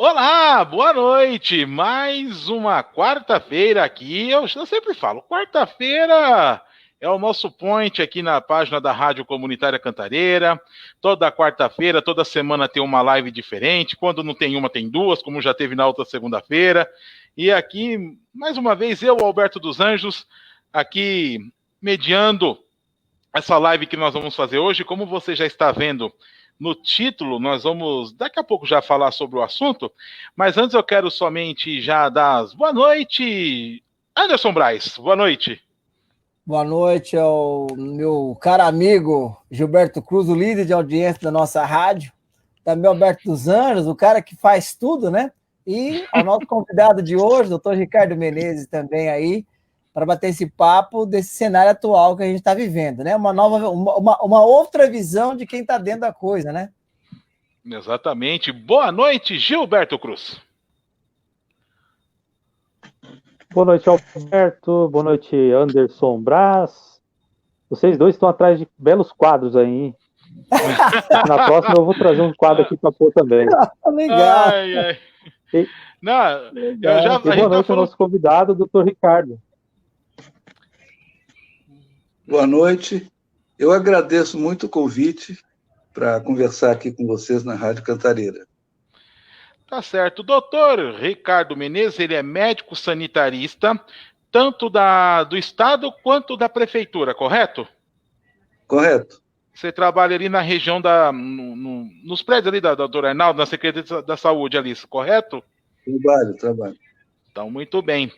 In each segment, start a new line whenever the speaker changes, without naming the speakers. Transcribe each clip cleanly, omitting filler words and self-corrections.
Olá, boa noite. Mais uma quarta-feira aqui. Eu sempre falo, quarta-feira é o nosso point aqui na página da Rádio Comunitária Cantareira. Toda quarta-feira, toda semana tem uma live diferente. Quando não tem uma, tem duas, como já teve na outra segunda-feira. E aqui, mais uma vez, eu, Alberto dos Anjos, aqui mediando essa live que nós vamos fazer hoje. Como você já está vendo no título, nós vamos daqui a pouco já falar sobre o assunto, mas antes eu quero somente já dar as boa noite, Anderson Braz, boa noite.
Boa noite ao meu caro amigo Gilberto Cruz, o líder de audiência da nossa rádio, também Alberto dos Anjos, o cara que faz tudo, né? E ao nosso convidado de hoje, doutor Ricardo Menezes, também aí, para bater esse papo desse cenário atual que a gente está vivendo, né? Uma outra visão de quem está dentro da coisa, né?
Exatamente. Boa noite, Gilberto Cruz.
Boa noite, Alberto. Boa noite, Anderson Braz. Vocês dois estão atrás de belos quadros aí, hein? Na próxima eu vou trazer um quadro aqui para pôr também.
Legal.
Ai, ai.
E,
Não,
legal. Eu já, e boa noite ao nosso convidado, doutor Ricardo.
Boa noite. Eu agradeço muito o convite para conversar aqui com vocês na Rádio Cantareira.
Tá certo. O doutor Ricardo Menezes, ele é médico sanitarista, tanto do Estado quanto da Prefeitura, correto?
Correto.
Você trabalha ali na região nos prédios ali da doutora Arnaldo, na Secretaria da Saúde ali, correto?
Trabalho.
Então, muito bem.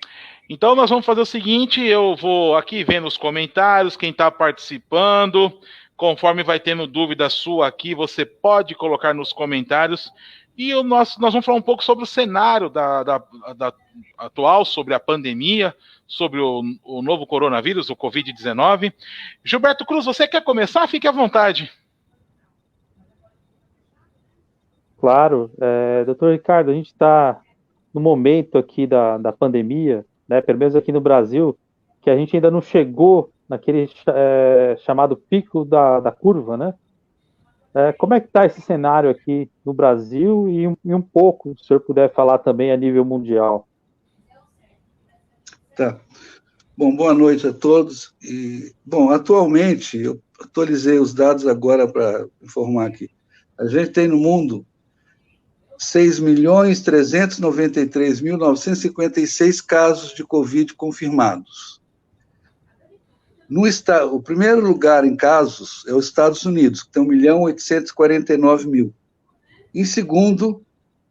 Então, nós vamos fazer o seguinte, eu vou aqui vendo os comentários, quem está participando, conforme vai tendo dúvida sua aqui, você pode colocar nos comentários. E nós vamos falar um pouco sobre o cenário da atual, sobre a pandemia, sobre o novo coronavírus, o Covid-19. Gilberto Cruz, você quer começar? Fique à vontade.
Claro. Doutor Ricardo, a gente está no momento aqui da pandemia, né, pelo menos aqui no Brasil, que a gente ainda não chegou naquele chamado pico da curva, né? Como é que está esse cenário aqui no Brasil e um pouco, se o senhor puder falar também a nível mundial?
Tá. Bom, boa noite a todos. Atualmente, eu atualizei os dados agora para informar aqui. A gente tem no mundo 6.393.956 casos de Covid confirmados. O primeiro lugar em casos é os Estados Unidos, que tem 1.849.000. Em segundo,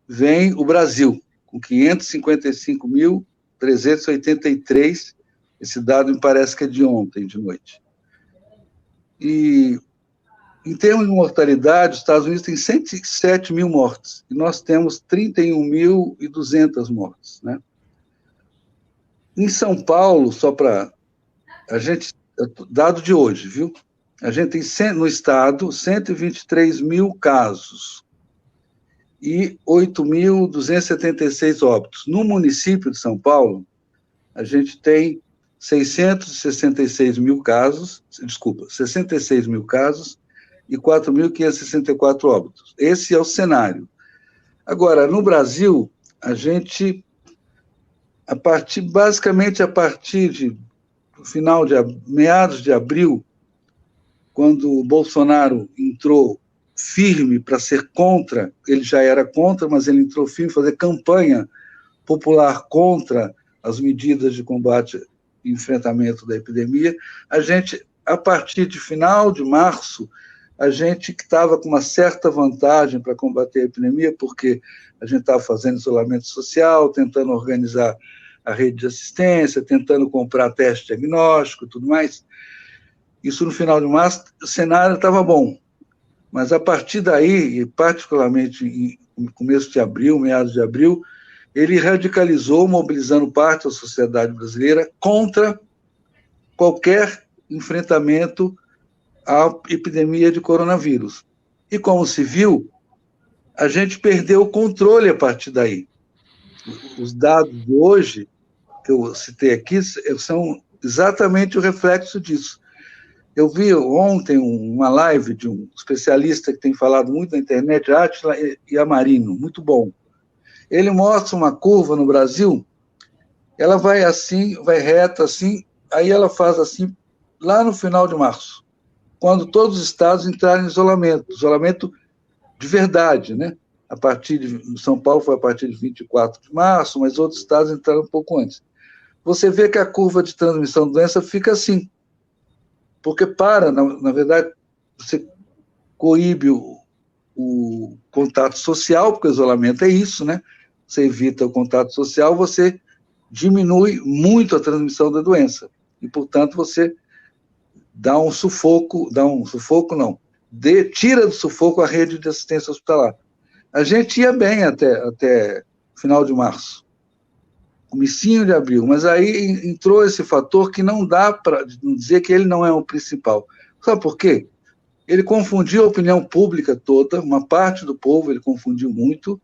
vem o Brasil, com 555.383. Esse dado me parece que é de ontem, de noite. E, em termos de mortalidade, os Estados Unidos têm 107 mil mortes, e nós temos 31.200 mortes, né? Em São Paulo, só para a gente... Dado de hoje, viu? A gente tem no estado 123 mil casos e 8.276 óbitos. No município de São Paulo, a gente tem 66 mil casos e 4.564 óbitos. Esse é o cenário. Agora, no Brasil, a gente, basicamente a partir de meados de abril, quando o Bolsonaro entrou firme para ser contra, ele já era contra, mas ele entrou firme para fazer campanha popular contra as medidas de combate e enfrentamento da epidemia, a partir de final de março, a gente que estava com uma certa vantagem para combater a epidemia, porque a gente estava fazendo isolamento social, tentando organizar a rede de assistência, tentando comprar teste diagnóstico e tudo mais. Isso no final de março, o cenário estava bom. Mas a partir daí, e particularmente no começo de abril, meados de abril, ele radicalizou, mobilizando parte da sociedade brasileira contra qualquer enfrentamento à epidemia de coronavírus. E como se viu, a gente perdeu o controle a partir daí. Os dados de hoje, que eu citei aqui, são exatamente o reflexo disso. Eu vi ontem uma live de um especialista que tem falado muito na internet, Átila Yamarino, muito bom. Ele mostra uma curva no Brasil, ela vai assim, vai reta assim, aí ela faz assim, lá no final de março, quando todos os estados entrarem em isolamento de verdade, né? A partir de São Paulo foi a partir de 24 de março, mas outros estados entraram um pouco antes. Você vê que a curva de transmissão da doença fica assim, porque na verdade, você coíbe o contato social, porque o isolamento é isso, né? Você evita o contato social, você diminui muito a transmissão da doença. E, portanto, você tira do sufoco a rede de assistência hospitalar. A gente ia bem até final de março, comecinho de abril, mas aí entrou esse fator que não dá para dizer que ele não é o principal. Sabe por quê? Ele confundiu a opinião pública toda, uma parte do povo ele confundiu muito,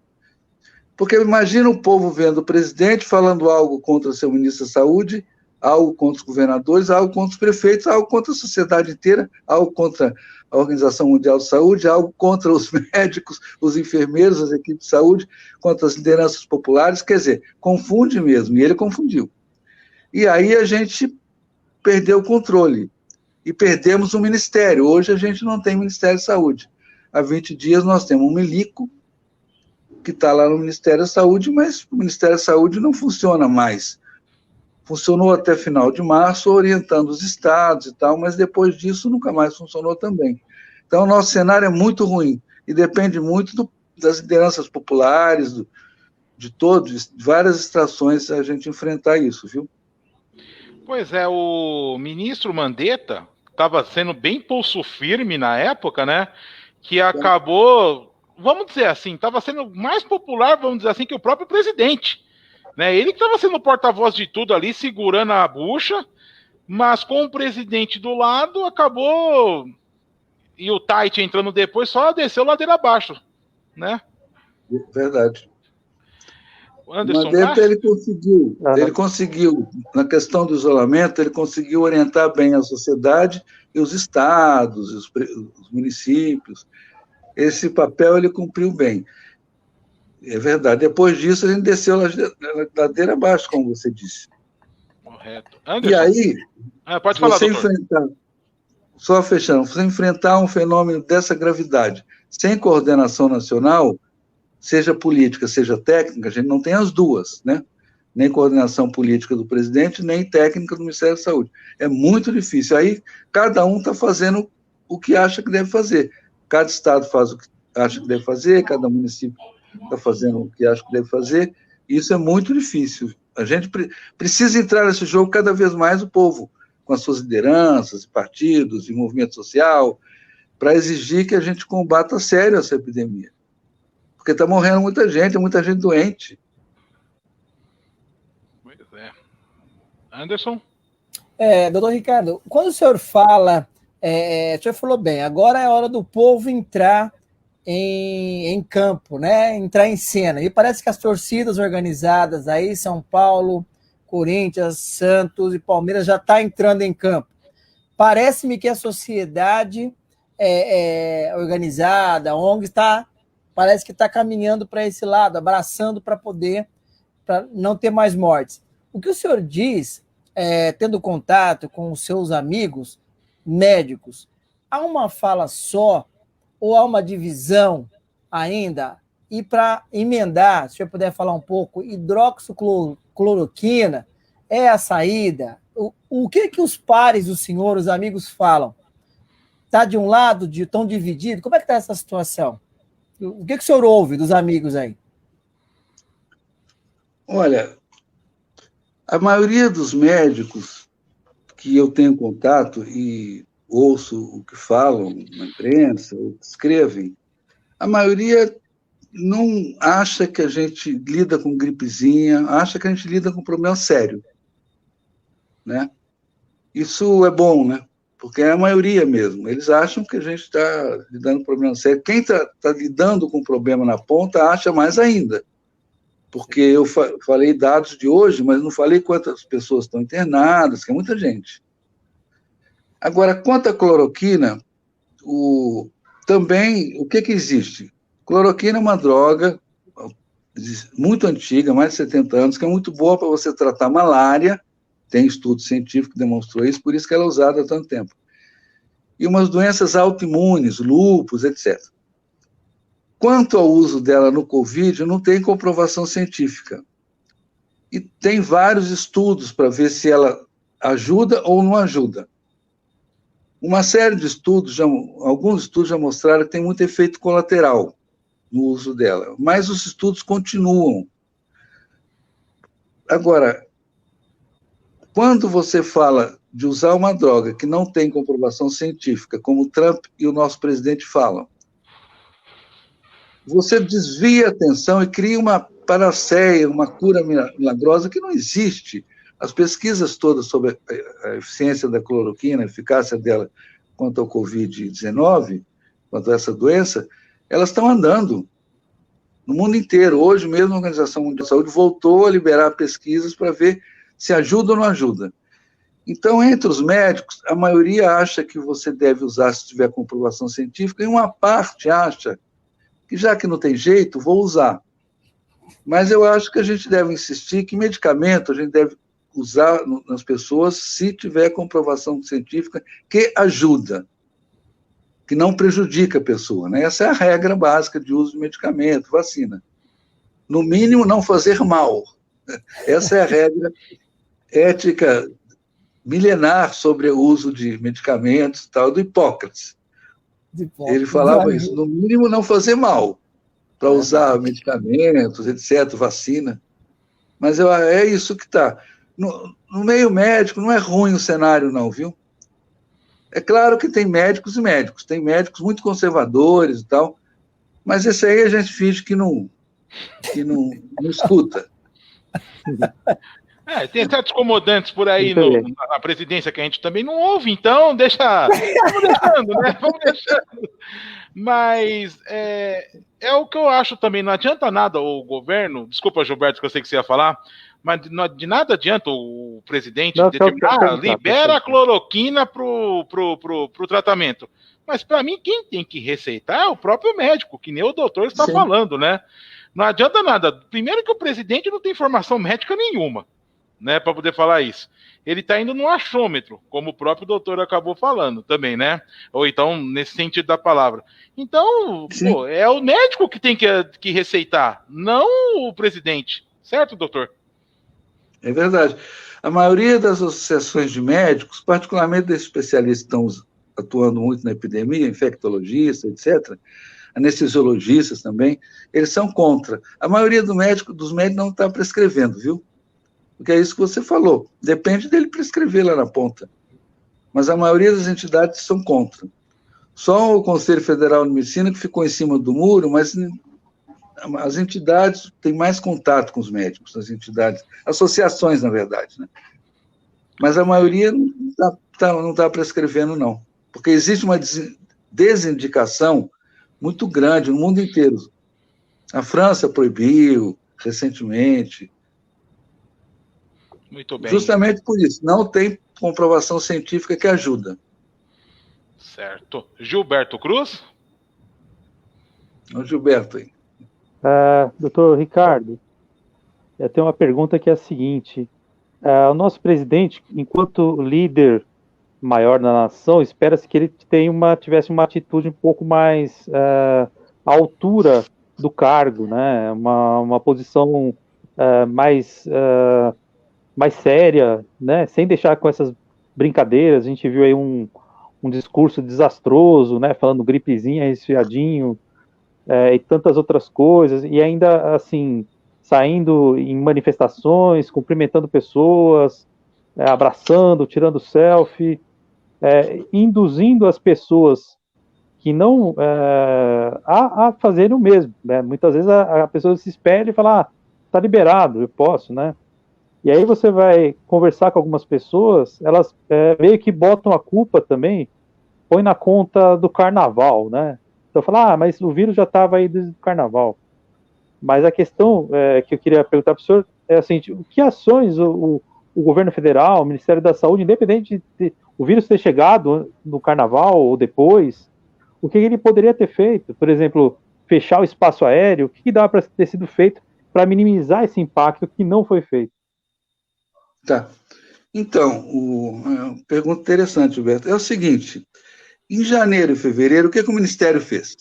porque imagina o povo vendo o presidente falando algo contra seu ministro da Saúde, algo contra os governadores, algo contra os prefeitos, algo contra a sociedade inteira, algo contra a Organização Mundial de Saúde, algo contra os médicos, os enfermeiros, as equipes de saúde, contra as lideranças populares, quer dizer, confunde mesmo, e ele confundiu. E aí a gente perdeu o controle, e perdemos o Ministério. Hoje a gente não tem Ministério da Saúde. Há 20 dias nós temos um milico, que está lá no Ministério da Saúde, mas o Ministério da Saúde não funciona mais. Funcionou até final de março, orientando os estados e tal, mas depois disso nunca mais funcionou também. Então, o nosso cenário é muito ruim, e depende muito das lideranças populares, de várias extrações, a gente enfrentar isso, viu?
Pois é, o ministro Mandetta estava sendo bem pulso firme na época, né? Que acabou, vamos dizer assim, estava sendo mais popular, vamos dizer assim, que o próprio presidente. Né? Ele que estava sendo o porta-voz de tudo ali, segurando a bucha, mas com o presidente do lado, acabou, e o Tait entrando depois, só desceu ladeira abaixo, né?
Verdade.
Anderson,
Mandetta, ele conseguiu, na questão do isolamento, ele conseguiu orientar bem a sociedade e os estados, os municípios. Esse papel ele cumpriu bem. É verdade. Depois disso, a gente desceu ladeira abaixo, como você disse.
Correto. Anderson,
e aí,
pode falar, doutor.
Só fechando, você enfrentar um fenômeno dessa gravidade, sem coordenação nacional, seja política, seja técnica, a gente não tem as duas, né? Nem coordenação política do presidente, nem técnica do Ministério da Saúde. É muito difícil. Aí, cada um está fazendo o que acha que deve fazer. Cada estado faz o que acha que deve fazer, cada município está fazendo o que acha que deve fazer. Isso é muito difícil. A gente precisa entrar nesse jogo cada vez mais o povo, com as suas lideranças, partidos e movimento social, para exigir que a gente combata a sério essa epidemia. Porque está morrendo muita gente doente.
Pois é. Anderson?
Doutor Ricardo, quando o senhor fala, o senhor falou bem, agora é hora do povo entrar em campo, né? Entrar em cena. E parece que as torcidas organizadas aí, São Paulo, Corinthians, Santos e Palmeiras, já está entrando em campo. Parece-me que a sociedade organizada, a ONG, parece que está caminhando para esse lado, abraçando para não ter mais mortes. O que o senhor diz, tendo contato com os seus amigos médicos, há uma fala só ou há uma divisão ainda? E para emendar, se o senhor puder falar um pouco, hidroxicloroquina é a saída? O que os pares do senhor, os amigos, falam? Está de um lado, tão dividido? Como é que está essa situação? O que o senhor ouve dos amigos aí?
Olha, a maioria dos médicos que eu tenho contato e ouço o que falam na imprensa, o que escrevem, a maioria não acha que a gente lida com gripezinha, acha que a gente lida com problema sério, né? Isso é bom, né? Porque é a maioria mesmo. Eles acham que a gente está lidando com problema sério. Quem está lidando com problema na ponta acha mais ainda. Porque eu falei dados de hoje, mas não falei quantas pessoas estão internadas, que é muita gente. Agora, quanto à cloroquina, também, o que existe? Cloroquina é uma droga muito antiga, mais de 70 anos, que é muito boa para você tratar malária, tem estudo científico que demonstrou isso, por isso que ela é usada há tanto tempo. E umas doenças autoimunes, lúpus, etc. Quanto ao uso dela no Covid, não tem comprovação científica. E tem vários estudos para ver se ela ajuda ou não ajuda. Uma série de estudos, alguns estudos já mostraram que tem muito efeito colateral no uso dela, mas os estudos continuam. Agora, quando você fala de usar uma droga que não tem comprovação científica, como o Trump e o nosso presidente falam, você desvia a atenção e cria uma panaceia, uma cura milagrosa que não existe. As pesquisas todas sobre a eficiência da cloroquina, a eficácia dela quanto ao Covid-19, quanto a essa doença, elas estão andando no mundo inteiro. Hoje mesmo a Organização Mundial da Saúde voltou a liberar pesquisas para ver se ajuda ou não ajuda. Então, entre os médicos, a maioria acha que você deve usar se tiver comprovação científica, e uma parte acha que, já que não tem jeito, vou usar. Mas eu acho que a gente deve insistir que medicamento a gente deve usar nas pessoas se tiver comprovação científica que ajuda, que não prejudica a pessoa, né? Essa é a regra básica de uso de medicamento, vacina. No mínimo, não fazer mal. Essa é a regra ética milenar sobre o uso de medicamentos, tal, do Hipócrates. Ele falava isso, no mínimo não fazer mal, para usar medicamentos, etc., vacina. Mas é isso que está. No meio médico não é ruim o cenário, não, viu? É claro que tem médicos e médicos, tem médicos muito conservadores e tal, mas esse aí a gente finge que não escuta.
Tem certos comandantes por aí na presidência que a gente também não ouve, então vamos deixando, né? Vamos deixando. Mas é o que eu acho também, não adianta nada o governo, desculpa, Gilberto, que eu sei que você ia falar, mas de nada adianta o presidente libera a cloroquina pro tratamento. Mas para mim, quem tem que receitar é o próprio médico, que nem o doutor está falando, né? Não adianta nada. Primeiro que o presidente não tem formação médica nenhuma, né, para poder falar isso. Ele está indo no achômetro, como o próprio doutor acabou falando também, né? Ou então, nesse sentido da palavra. Então, é o médico que tem que receitar, não o presidente. Certo, doutor?
É verdade. A maioria das associações de médicos, particularmente desses especialistas que estão atuando muito na epidemia, infectologistas, etc., anestesiologistas também, eles são contra. A maioria dos médicos não está prescrevendo, viu? Porque é isso que você falou. Depende dele prescrever lá na ponta. Mas a maioria das entidades são contra. Só o Conselho Federal de Medicina que ficou em cima do muro, mas as entidades têm mais contato com os médicos, as entidades, associações, na verdade, né? Mas a maioria não está prescrevendo, não. Porque existe uma desindicação muito grande no mundo inteiro. A França proibiu recentemente.
Muito bem.
Justamente por isso, não tem comprovação científica que ajuda.
Certo. Gilberto Cruz?
O Gilberto aí.
Doutor Ricardo, eu tenho uma pergunta que é a seguinte. O nosso presidente, enquanto líder maior da nação, espera-se que ele tivesse uma atitude um pouco mais à altura do cargo, né? Uma posição mais séria, né? Sem deixar com essas brincadeiras. A gente viu aí um discurso desastroso, né? Falando gripezinha, resfriadinho, e tantas outras coisas, e ainda assim saindo em manifestações, cumprimentando pessoas, abraçando, tirando selfie, induzindo as pessoas que não a fazerem o mesmo, né? Muitas vezes a pessoa se espelha e fala, tá liberado, eu posso, né? E aí você vai conversar com algumas pessoas, elas meio que botam a culpa também, põe na conta do carnaval, né? Então fala, mas o vírus já estava aí desde o carnaval. Mas a questão que eu queria perguntar para o senhor é a seguinte: que ações o governo federal, o Ministério da Saúde, independente de o vírus ter chegado no carnaval ou depois, o que ele poderia ter feito? Por exemplo, fechar o espaço aéreo, o que dava para ter sido feito para minimizar esse impacto que não foi feito?
Tá. Então, pergunta interessante, Gilberto. É o seguinte, em janeiro e fevereiro, o que o Ministério fez?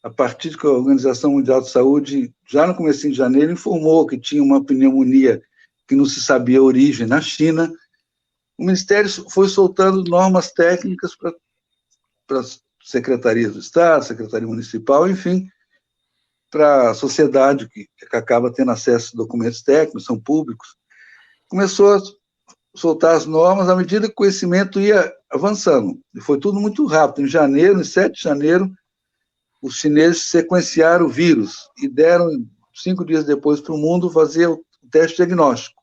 A partir de que a Organização Mundial de Saúde, já no começo de janeiro, informou que tinha uma pneumonia que não se sabia a origem na China, o Ministério foi soltando normas técnicas para as secretarias do Estado, Secretaria Municipal, enfim, para a sociedade que acaba tendo acesso a documentos técnicos, são públicos. Começou a soltar as normas à medida que o conhecimento ia avançando. E foi tudo muito rápido. Em janeiro, em 7 de janeiro, os chineses sequenciaram o vírus e deram, 5 dias depois, para o mundo fazer o teste diagnóstico.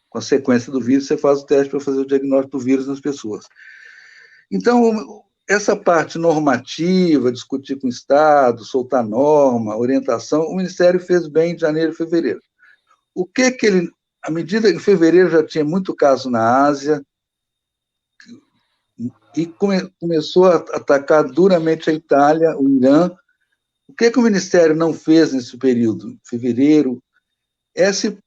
Com a sequência do vírus, você faz o teste para fazer o diagnóstico do vírus nas pessoas. Então, essa parte normativa, discutir com o Estado, soltar norma, orientação, o Ministério fez bem em janeiro e fevereiro. O que ele... À medida que em fevereiro já tinha muito caso na Ásia, e começou a atacar duramente a Itália, o Irã. O que o Ministério não fez nesse período, fevereiro, é se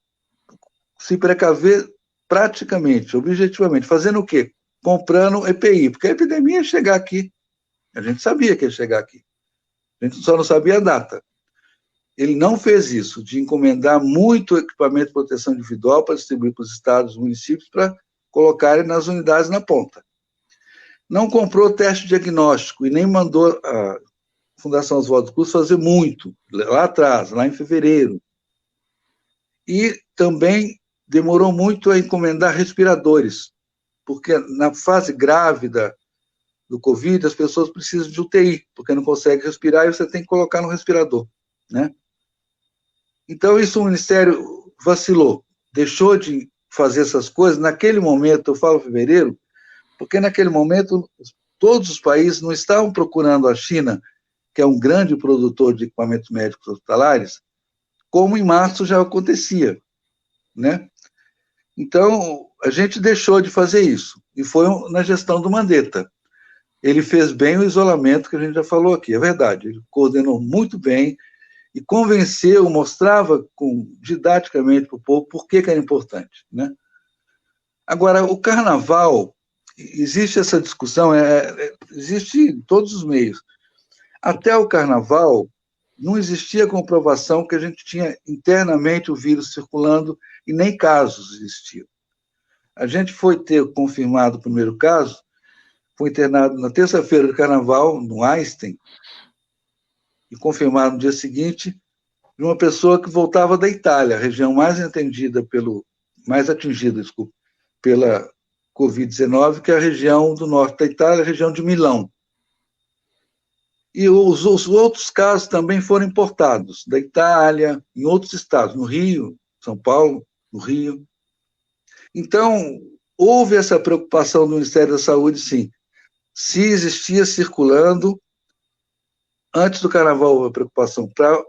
precaver praticamente, objetivamente. Fazendo o quê? Comprando EPI, porque a epidemia ia chegar aqui. A gente sabia que ia chegar aqui. A gente só não sabia a data. Ele não fez isso, de encomendar muito equipamento de proteção individual para distribuir para os estados e municípios para colocarem nas unidades na ponta. Não comprou teste diagnóstico e nem mandou a Fundação Oswaldo Cruz fazer muito, lá atrás, lá em fevereiro. E também demorou muito a encomendar respiradores, porque na fase grave do Covid, as pessoas precisam de UTI, porque não conseguem respirar e você tem que colocar no respirador, né? Então, isso o Ministério vacilou, deixou de fazer essas coisas. Naquele momento, eu falo fevereiro, porque naquele momento todos os países não estavam procurando a China, que é um grande produtor de equipamentos médicos hospitalares, como em março já acontecia, né? Então, a gente deixou de fazer isso, e foi na gestão do Mandetta. Ele fez bem o isolamento, que a gente já falou aqui, é verdade, ele coordenou muito bem, e convenceu, mostrava didaticamente para o povo por que era importante, né? Agora, o carnaval, existe essa discussão, existe em todos os meios. Até o carnaval, não existia comprovação que a gente tinha internamente o vírus circulando e nem casos existiam. A gente foi ter confirmado o primeiro caso, foi internado na terça-feira do carnaval, no Einstein, e confirmado no dia seguinte, de uma pessoa que voltava da Itália, a região mais atingida pela Covid-19, que é a região do norte da Itália, a região de Milão. E os outros casos também foram importados, da Itália, em outros estados, no Rio, São Paulo, no Rio. Então, houve essa preocupação do Ministério da Saúde, sim. Se existia circulando, antes do carnaval houve a preocupação para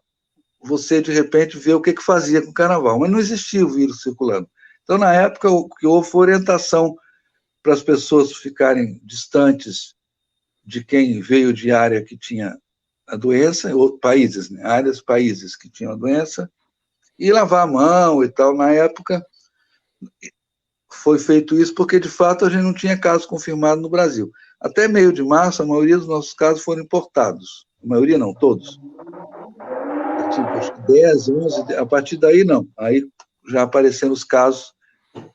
você, de repente, ver o que fazia com o carnaval, mas não existia o vírus circulando. Então, na época, o que houve foi orientação para as pessoas ficarem distantes de quem veio de área que tinha a doença, ou países, né? Países que tinham a doença, e lavar a mão e tal. Na época, foi feito isso porque, de fato, a gente não tinha casos confirmados no Brasil. Até meio de março, a maioria dos nossos casos foram importados. A maioria não, todos. Tipo, acho que 10, 11, a partir daí não. Aí já apareceram os casos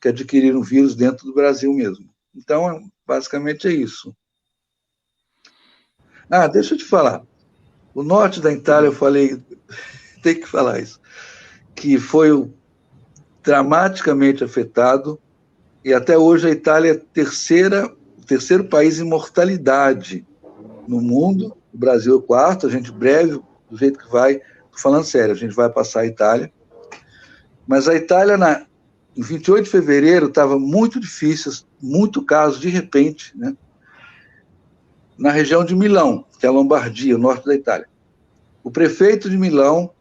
que adquiriram vírus dentro do Brasil mesmo. Então, basicamente é isso. Deixa eu te falar. O norte da Itália, eu falei, tem que falar isso, que foi dramaticamente afetado, e até hoje a Itália é o terceiro país em mortalidade no mundo. O Brasil é o quarto, a gente breve, do jeito que vai, estou falando sério, a gente vai passar a Itália. Mas a Itália, em 28 de fevereiro, estava muito difícil, muito caso de repente, né? Na região de Milão, que é a Lombardia, o norte da Itália. O prefeito de Milão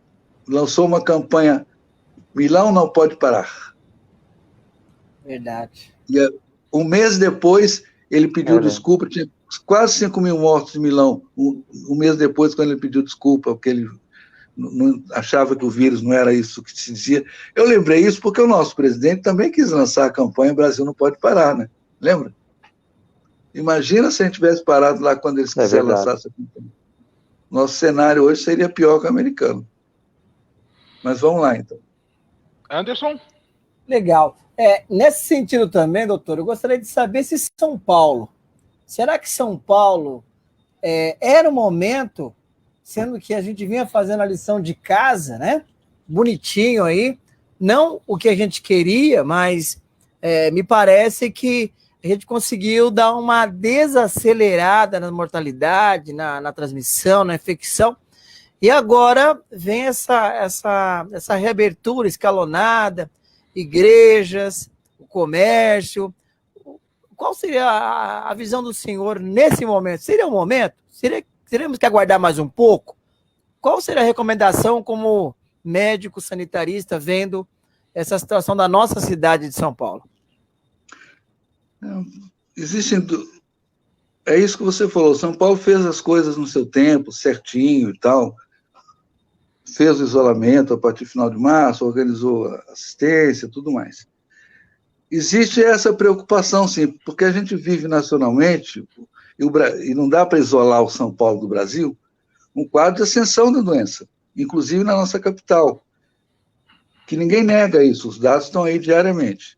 lançou uma campanha, Milão não pode parar.
Verdade.
E um mês depois, ele pediu desculpa, tinha quase 5 mil mortos em Milão, um mês depois, quando ele pediu desculpa, porque ele não achava que o vírus não era isso que se dizia. Eu lembrei isso porque o nosso presidente também quis lançar a campanha Brasil Não Pode Parar, né? Lembra? Imagina se a gente tivesse parado lá quando eles quiseram lançar essa campanha. Nosso cenário hoje seria pior que o americano. Mas vamos lá, então.
Anderson?
Legal. Nesse sentido também, doutor, eu gostaria de saber se São Paulo, será que São Paulo era o momento, sendo que a gente vinha fazendo a lição de casa, né? Bonitinho aí, não o que a gente queria, mas me parece que a gente conseguiu dar uma desacelerada na mortalidade, na transmissão, na infecção, e agora vem essa reabertura escalonada, igrejas, o comércio. Qual seria a visão do senhor nesse momento? Seria o momento? Teríamos que aguardar mais um pouco? Qual seria a recomendação como médico sanitarista vendo essa situação da nossa cidade de São Paulo?
É isso que você falou. São Paulo fez as coisas no seu tempo, certinho e tal. Fez o isolamento a partir do final de março, organizou a assistência, tudo mais. Existe essa preocupação, sim, porque a gente vive nacionalmente, e não dá para isolar o São Paulo do Brasil, um quadro de ascensão da doença, inclusive na nossa capital, que ninguém nega isso, os dados estão aí diariamente.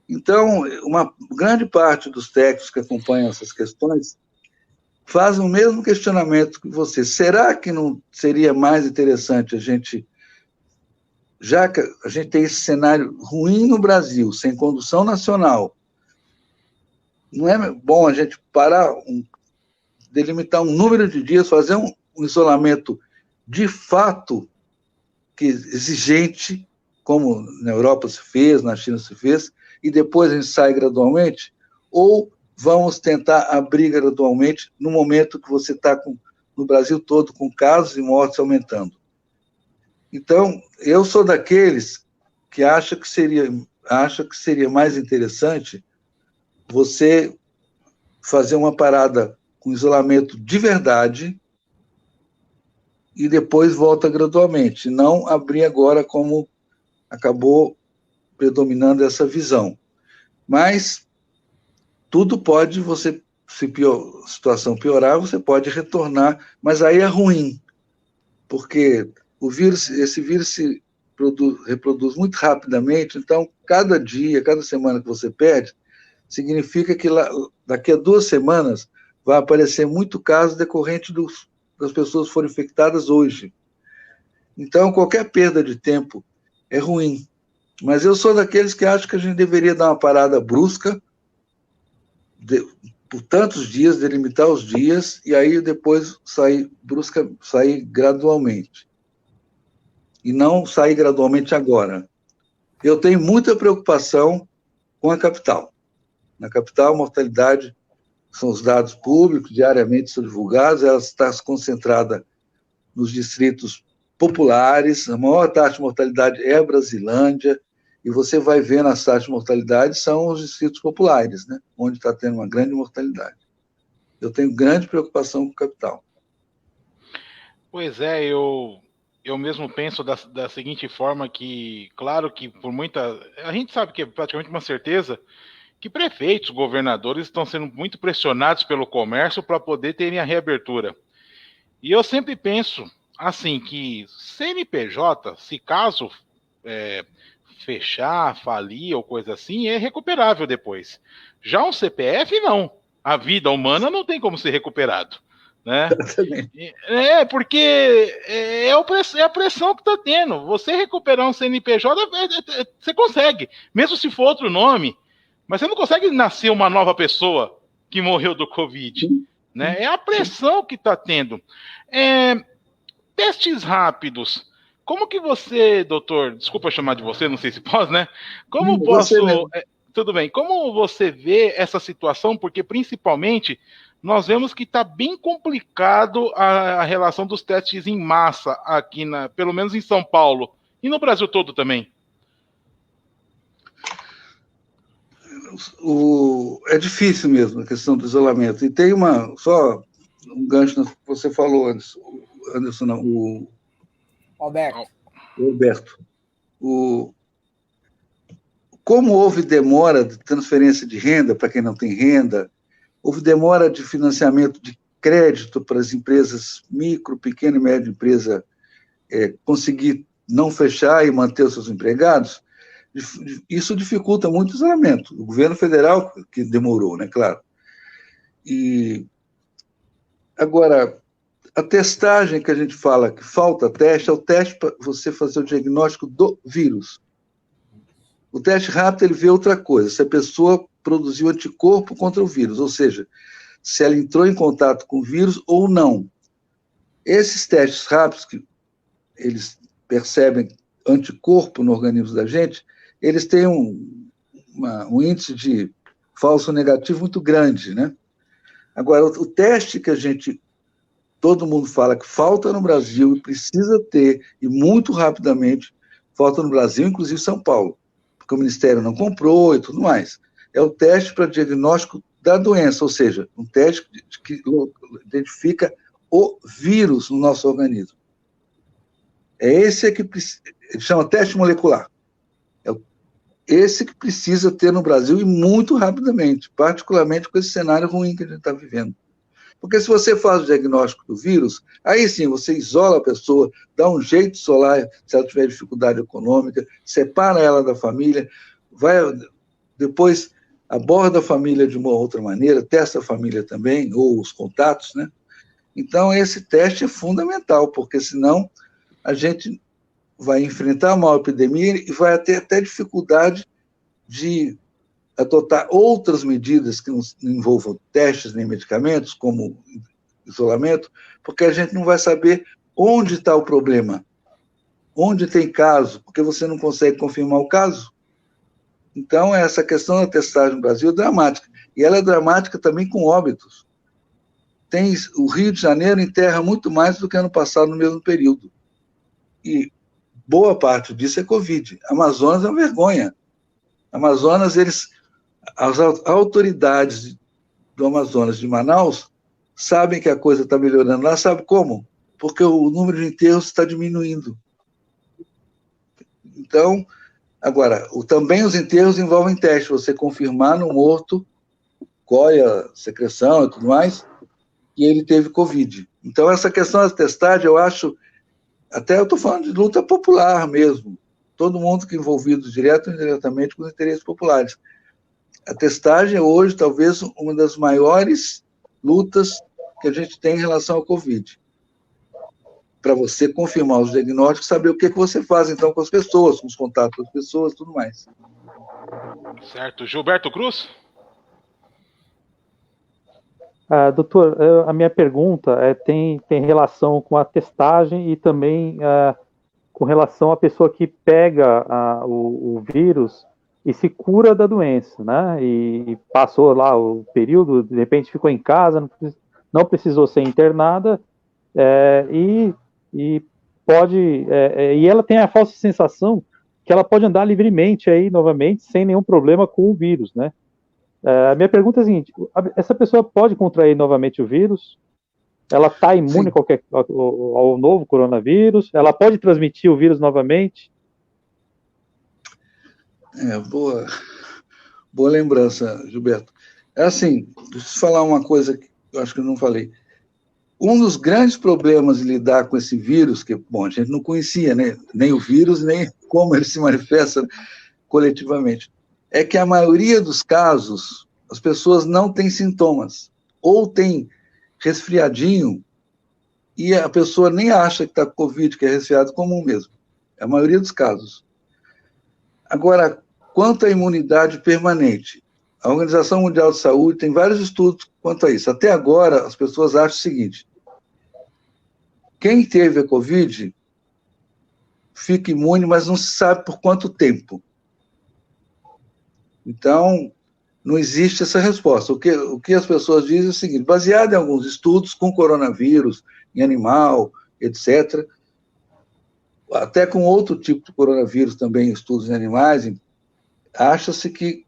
Então, uma grande parte dos técnicos que acompanham essas questões fazem o mesmo questionamento que você. Será que não seria mais interessante a gente, já que a gente tem esse cenário ruim no Brasil, sem condução nacional, não é bom a gente parar, delimitar um número de dias, fazer um isolamento de fato exigente, como na Europa se fez, na China se fez, e depois a gente sai gradualmente, ou vamos tentar abrir gradualmente no momento que você está no Brasil todo com casos e mortes aumentando. Então, eu sou daqueles que acha que seria mais interessante você fazer uma parada com isolamento de verdade e depois volta gradualmente, não abrir agora como acabou predominando essa visão. Mas tudo pode, se a situação piorar, você pode retornar, mas aí é ruim, porque esse vírus se reproduz muito rapidamente, então cada dia, cada semana que você perde, significa que daqui a 2 semanas vai aparecer muito caso decorrente das pessoas que foram infectadas hoje. Então, qualquer perda de tempo é ruim. Mas eu sou daqueles que acham que a gente deveria dar uma parada brusca, por tantos dias, delimitar os dias, e aí depois sair gradualmente. E não sair gradualmente agora. Eu tenho muita preocupação com a capital. Na capital, a mortalidade, são os dados públicos, diariamente são divulgados, ela está concentrada nos distritos populares, a maior taxa de mortalidade é a Brasilândia, e você vai ver nas taxas de mortalidade são os distritos populares, né, onde está tendo uma grande mortalidade. Eu tenho grande preocupação com o capital.
Pois é, eu mesmo penso da seguinte forma que, claro que a gente sabe que é praticamente uma certeza que prefeitos, governadores estão sendo muito pressionados pelo comércio para poder terem a reabertura. E eu sempre penso, assim, que CNPJ, se caso fechar, falir ou coisa assim, é recuperável depois. Já um CPF, não. A vida humana não tem como ser recuperado. Né? Porque é a pressão que está tendo. Você recuperar um CNPJ, você consegue, mesmo se for outro nome, mas você não consegue nascer uma nova pessoa que morreu do Covid. Né? É a pressão que está tendo. Testes rápidos. Como que você, doutor, desculpa chamar de você, não sei se posso, né? Como posso... Tudo bem. Como você vê essa situação? Porque, principalmente, nós vemos que está bem complicado a relação dos testes em massa aqui, pelo menos em São Paulo, e no Brasil todo também.
É difícil mesmo a questão do isolamento. E tem só um gancho que você falou, Anderson,
Alberto.
Roberto, como houve demora de transferência de renda para quem não tem renda, houve demora de financiamento de crédito para as empresas micro, pequena e média empresa conseguir não fechar e manter os seus empregados, isso dificulta muito o isolamento. O governo federal que demorou, né, claro. E agora, a testagem que a gente fala que falta teste, é o teste para você fazer o diagnóstico do vírus. O teste rápido, ele vê outra coisa, se a pessoa produziu anticorpo contra o vírus, ou seja, se ela entrou em contato com o vírus ou não. Esses testes rápidos, que eles percebem anticorpo no organismo da gente, eles têm um índice de falso negativo muito grande, né? Agora, o teste que todo mundo fala que falta no Brasil e precisa ter, e muito rapidamente, falta no Brasil, inclusive São Paulo, porque o Ministério não comprou e tudo mais. É o teste para diagnóstico da doença, ou seja, um teste que identifica o vírus no nosso organismo. É esse que ele chama teste molecular. É esse que precisa ter no Brasil e muito rapidamente, particularmente com esse cenário ruim que a gente está vivendo. Porque se você faz o diagnóstico do vírus, aí sim você isola a pessoa, dá um jeito de isolar se ela tiver dificuldade econômica, separa ela da família, depois aborda a família de uma outra maneira, testa a família também, ou os contatos, né? Então, esse teste é fundamental, porque senão a gente vai enfrentar uma epidemia e vai ter até dificuldade de adotar outras medidas que não envolvam testes nem medicamentos, como isolamento, porque a gente não vai saber onde está o problema, onde tem caso, porque você não consegue confirmar o caso. Então, essa questão da testagem no Brasil é dramática, e ela é dramática também com óbitos. O Rio de Janeiro enterra muito mais do que ano passado no mesmo período. E boa parte disso é Covid. Amazonas é uma vergonha. Amazonas, as autoridades do Amazonas de Manaus sabem que a coisa está melhorando lá, sabe como? Porque o número de enterros está diminuindo. Então, agora, também os enterros envolvem teste, você confirmar no morto cóia, secreção e tudo mais, e ele teve Covid. Então, essa questão da testagem, eu acho, até eu estou falando de luta popular mesmo, todo mundo que é envolvido direto ou indiretamente com os interesses populares. A testagem é hoje, talvez, uma das maiores lutas que a gente tem em relação ao Covid. Para você confirmar os diagnósticos, saber o que você faz, então, com as pessoas, com os contatos das pessoas e tudo mais.
Certo. Gilberto Cruz?
Doutor, a minha pergunta tem relação com a testagem e também com relação à pessoa que pega o vírus e se cura da doença, né? E passou lá o período, de repente ficou em casa, não precisou ser internada, e ela tem a falsa sensação que ela pode andar livremente aí novamente, sem nenhum problema com o vírus, né? A minha pergunta é a seguinte: essa pessoa pode contrair novamente o vírus? Ela está imune ao novo coronavírus? Ela pode transmitir o vírus novamente?
Boa lembrança, Gilberto. É assim, deixa eu falar uma coisa que eu acho que eu não falei. Um dos grandes problemas de lidar com esse vírus, que, bom, a gente não conhecia, né? Nem o vírus, nem como ele se manifesta coletivamente, é que a maioria dos casos, as pessoas não têm sintomas, ou tem resfriadinho, e a pessoa nem acha que está com Covid, que é resfriado comum mesmo. É a maioria dos casos. Agora, quanto à imunidade permanente, a Organização Mundial de Saúde tem vários estudos quanto a isso. Até agora, as pessoas acham o seguinte: quem teve a Covid fica imune, mas não se sabe por quanto tempo. Então, não existe essa resposta. O que as pessoas dizem é o seguinte: baseado em alguns estudos com coronavírus, em animal, etc., até com outro tipo de coronavírus também, estudos em animais, acha-se que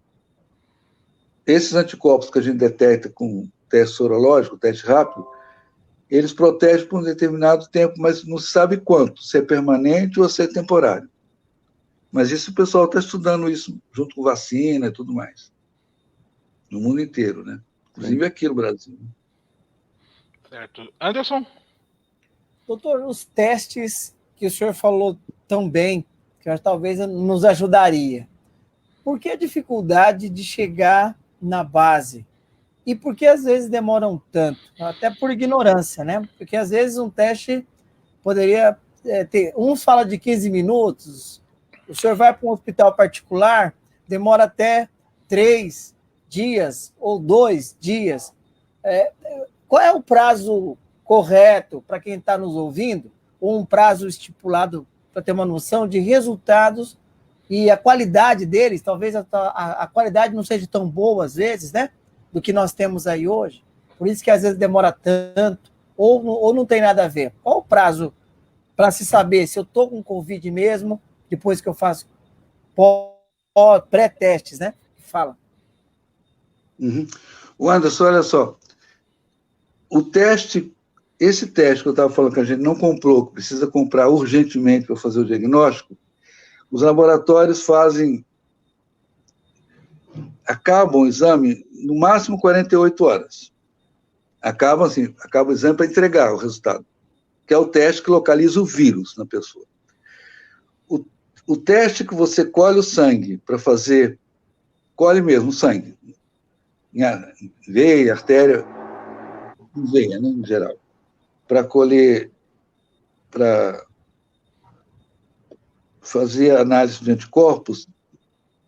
esses anticorpos que a gente detecta com teste sorológico, teste rápido, eles protegem por um determinado tempo, mas não se sabe quanto, se é permanente ou se é temporário. Mas isso o pessoal está estudando isso junto com vacina e tudo mais. No mundo inteiro, né? Inclusive aqui no Brasil.
Certo. Anderson?
Doutor, os testes que o senhor falou tão bem, que talvez nos ajudaria. Por que a dificuldade de chegar na base? E por que às vezes demoram tanto? Até por ignorância, né? Porque às vezes um teste poderia ter... Uns fala de 15 minutos, o senhor vai para um hospital particular, demora até 3 dias ou 2 dias. Qual é o prazo correto para quem está nos ouvindo? Ou um prazo estipulado para ter uma noção de resultados e a qualidade deles? Talvez a qualidade não seja tão boa às vezes, né? Do que nós temos aí hoje. Por isso que às vezes demora tanto, ou não tem nada a ver. Qual o prazo para se saber se eu estou com Covid mesmo, depois que eu faço pré-testes, né? Fala.
Uhum. O Anderson, olha só. Esse teste que eu estava falando que a gente não comprou, que precisa comprar urgentemente para fazer o diagnóstico, os laboratórios acabam o exame no máximo 48 horas. Acaba o exame para entregar o resultado, que é o teste que localiza o vírus na pessoa. O teste que você colhe o sangue para fazer, colhe mesmo o sangue, em veia, artéria, veia, né, em geral, para colher, para fazer a análise de anticorpos,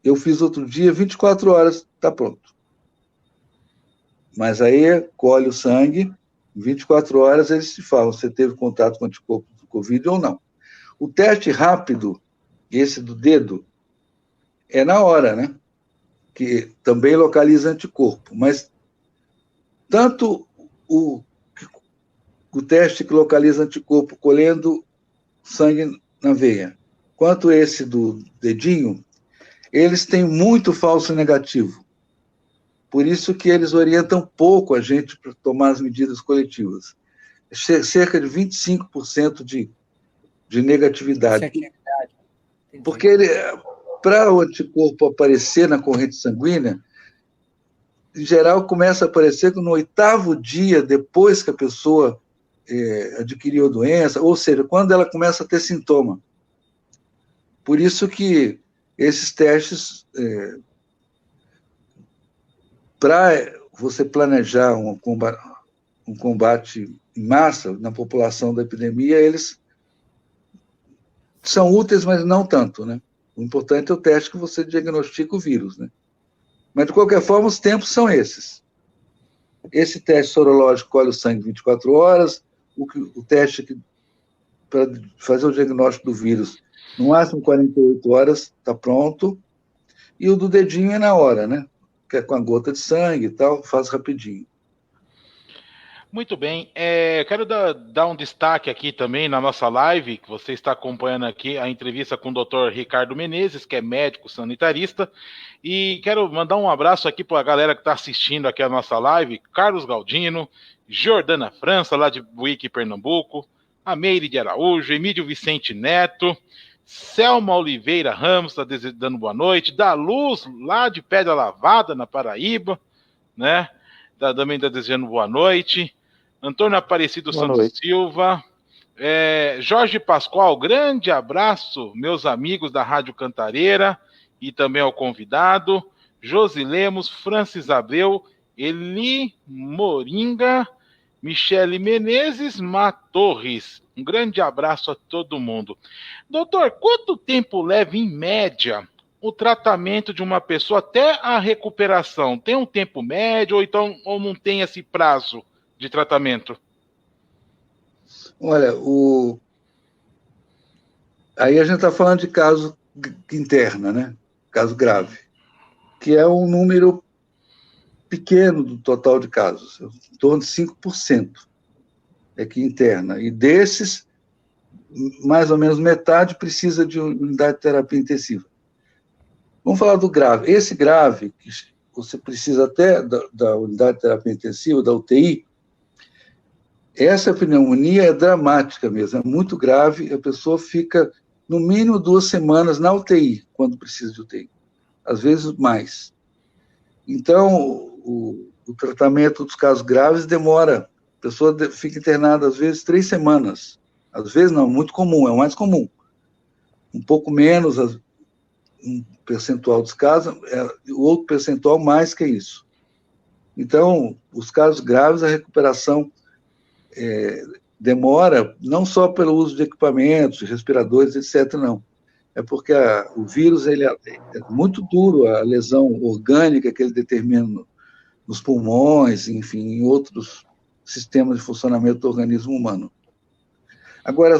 eu fiz outro dia, 24 horas, está pronto. Mas aí colhe o sangue, em 24 horas eles te falam se teve contato com anticorpo do Covid ou não. O teste rápido, esse do dedo, é na hora, né? Que também localiza anticorpo, mas tanto o teste que localiza anticorpo colhendo sangue na veia, quanto esse do dedinho, eles têm muito falso negativo. Por isso que eles orientam pouco a gente para tomar as medidas coletivas. Cerca de 25% de negatividade. Porque para o anticorpo aparecer na corrente sanguínea, em geral, começa a aparecer no 8º dia depois que a pessoa adquiriu a doença, ou seja, quando ela começa a ter sintoma. Por isso que esses testes, para você planejar um combate em massa na população da epidemia, eles são úteis, mas não tanto, né? O importante é o teste que você diagnostica o vírus, né? Mas, de qualquer forma, os tempos são esses. Esse teste sorológico colhe o sangue 24 horas, o teste para fazer o diagnóstico do vírus, no máximo 48 horas, está pronto, e o do dedinho é na hora, né? Que é com a gota de sangue e tal, faz rapidinho.
Muito bem. Quero dar um destaque aqui também na nossa live, que você está acompanhando aqui, a entrevista com o Dr. Ricardo Menezes, que é médico sanitarista, e quero mandar um abraço aqui para a galera que está assistindo aqui a nossa live, Carlos Galdino, Jordana França, lá de Buíque, Pernambuco, a Meire de Araújo, Emílio Vicente Neto, Selma Oliveira Ramos, está dando boa noite, da Luz, lá de Pedra Lavada, na Paraíba, né? Também está desejando boa noite. Antônio Aparecido
Boa
Santos
noite.
Silva, Jorge Pascoal, grande abraço, meus amigos da Rádio Cantareira, e também ao convidado, Josi Lemos, Francis Abreu, Eli Moringa, Michele Menezes, Torres. Um grande abraço a todo mundo. Doutor, quanto tempo leva, em média, o tratamento de uma pessoa até a recuperação? Tem um tempo médio ou não tem esse prazo de tratamento?
Olha, aí a gente está falando de caso interna, né? Caso grave, que é um número pequeno do total de casos, em torno de 5% é que interna. E desses, mais ou menos metade precisa de unidade de terapia intensiva. Vamos falar do grave. Esse grave, que você precisa até da unidade de terapia intensiva, da UTI, Essa pneumonia é dramática mesmo, é muito grave, a pessoa fica no mínimo 2 semanas na UTI, quando precisa de UTI, às vezes mais. Então, o tratamento dos casos graves demora, a pessoa fica internada às vezes 3 semanas, às vezes não, muito comum, é o mais comum. Um pouco menos, um percentual dos casos, o outro percentual mais que isso. Então, os casos graves, a recuperação demora, não só pelo uso de equipamentos, respiradores, etc., não. É porque o vírus ele é muito duro, a lesão orgânica que ele determina nos pulmões, enfim, em outros sistemas de funcionamento do organismo humano. Agora,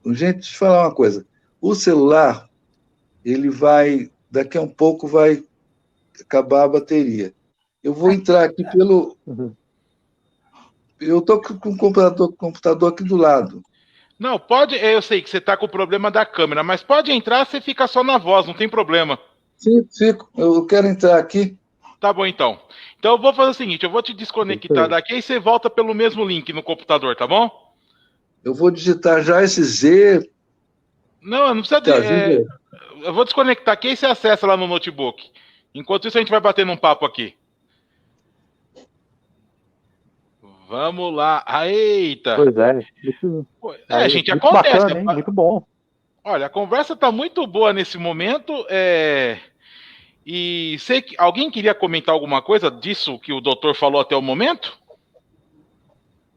gente, deixa eu falar uma coisa. O celular, ele vai, daqui a um pouco, vai acabar a bateria. Eu vou entrar aqui pelo... Eu estou com o computador aqui do lado.
Não, pode... Eu sei que você está com o problema da câmera, mas pode entrar, você fica só na voz, não tem problema.
Sim, fico. Eu quero entrar aqui.
Tá bom, então. Então eu vou fazer o seguinte, eu vou te desconectar daqui e você volta pelo mesmo link no computador, tá bom?
Eu vou digitar já esse Z.
Não precisa... eu vou desconectar aqui e você acessa lá no notebook. Enquanto isso, a gente vai bater num papo aqui. Vamos lá. Eita!
Pois é.
Gente,
muito
acontece.
Bacana, hein? Muito bom.
Olha, a conversa tá muito boa nesse momento. E sei que alguém queria comentar alguma coisa disso que o doutor falou até o momento?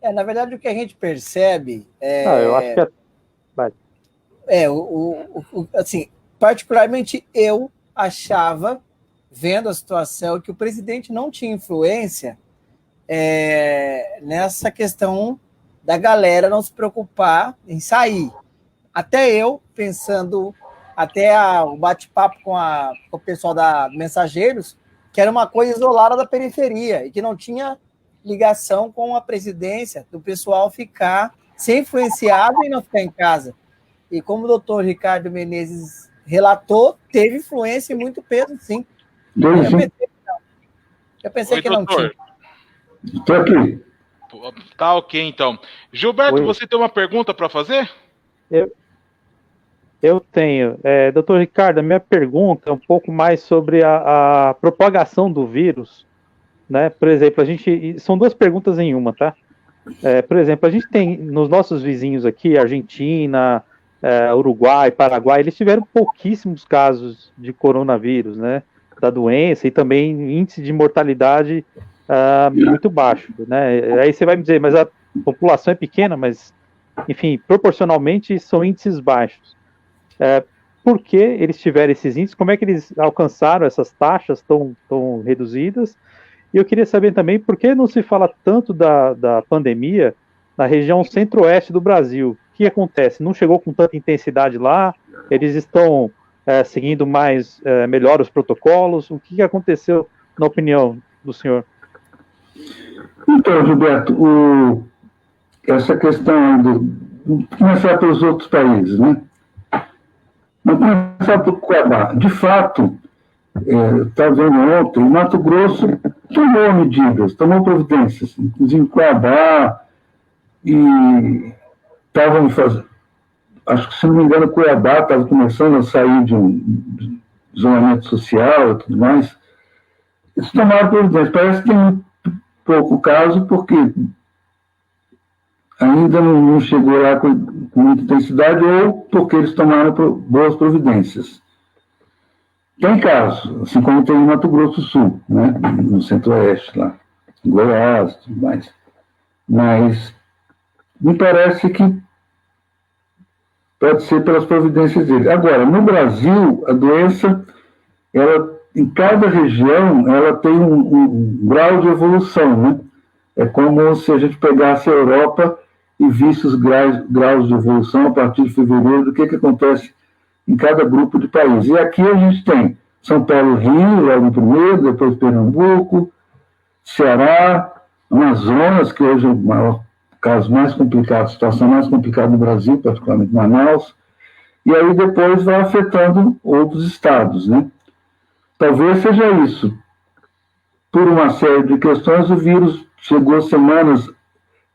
Na verdade, o que a gente percebe
eu acho que vai.
Assim, particularmente eu achava, vendo a situação, que o presidente não tinha influência nessa questão da galera não se preocupar em sair. Até eu, pensando, o bate-papo com o pessoal da Mensageiros, que era uma coisa isolada da periferia e que não tinha ligação com a presidência, do pessoal ficar ser influenciado e não ficar em casa. E como o doutor Ricardo Menezes relatou, teve influência e muito peso, sim. Eu pensei que não tinha.
Estou aqui.
Tá ok, então. Gilberto, você tem uma pergunta para fazer?
Eu tenho. Doutor Ricardo, a minha pergunta é um pouco mais sobre a propagação do vírus, né? Por exemplo, são 2 perguntas em uma, tá? Por exemplo, a gente tem nos nossos vizinhos aqui, Argentina, Uruguai, Paraguai, eles tiveram pouquíssimos casos de coronavírus, né? Da doença e também índice de mortalidade muito baixo, né? Aí você vai me dizer, mas a população é pequena, mas, enfim, proporcionalmente são índices baixos. Por que eles tiveram esses índices? Como é que eles alcançaram essas taxas tão reduzidas? E eu queria saber também por que não se fala tanto da pandemia na região centro-oeste do Brasil. O que acontece? Não chegou com tanta intensidade lá? Eles estão seguindo melhor os protocolos? O que aconteceu, na opinião do senhor?
Então, Gilberto, essa questão de começar pelos outros países, né? Vamos começar por Cuiabá. De fato, estava vendo ontem, o Mato Grosso tomou medidas, tomou providências, inclusive em Cuiabá, e estavam fazendo, acho que, se não me engano, Cuiabá estava começando a sair de um isolamento social e tudo mais. Eles tomaram providências. Parece que tem pouco caso, porque ainda não chegou lá com muita intensidade, ou porque eles tomaram boas providências. Tem casos, assim como tem no Mato Grosso do Sul, né, no centro-oeste, lá, em Goiás e tudo mais. Mas me parece que pode ser pelas providências dele. Agora, no Brasil, a doença, em cada região, ela tem um grau de evolução, né? É como se a gente pegasse a Europa e visse os graus de evolução a partir de fevereiro, do que acontece em cada grupo de países. E aqui a gente tem São Paulo, Rio, logo no primeiro, depois Pernambuco, Ceará, Amazonas, que hoje é o caso mais complicado, a situação mais complicada no Brasil, particularmente Manaus, e aí depois vai afetando outros estados, né? Talvez seja isso. Por uma série de questões, o vírus chegou semanas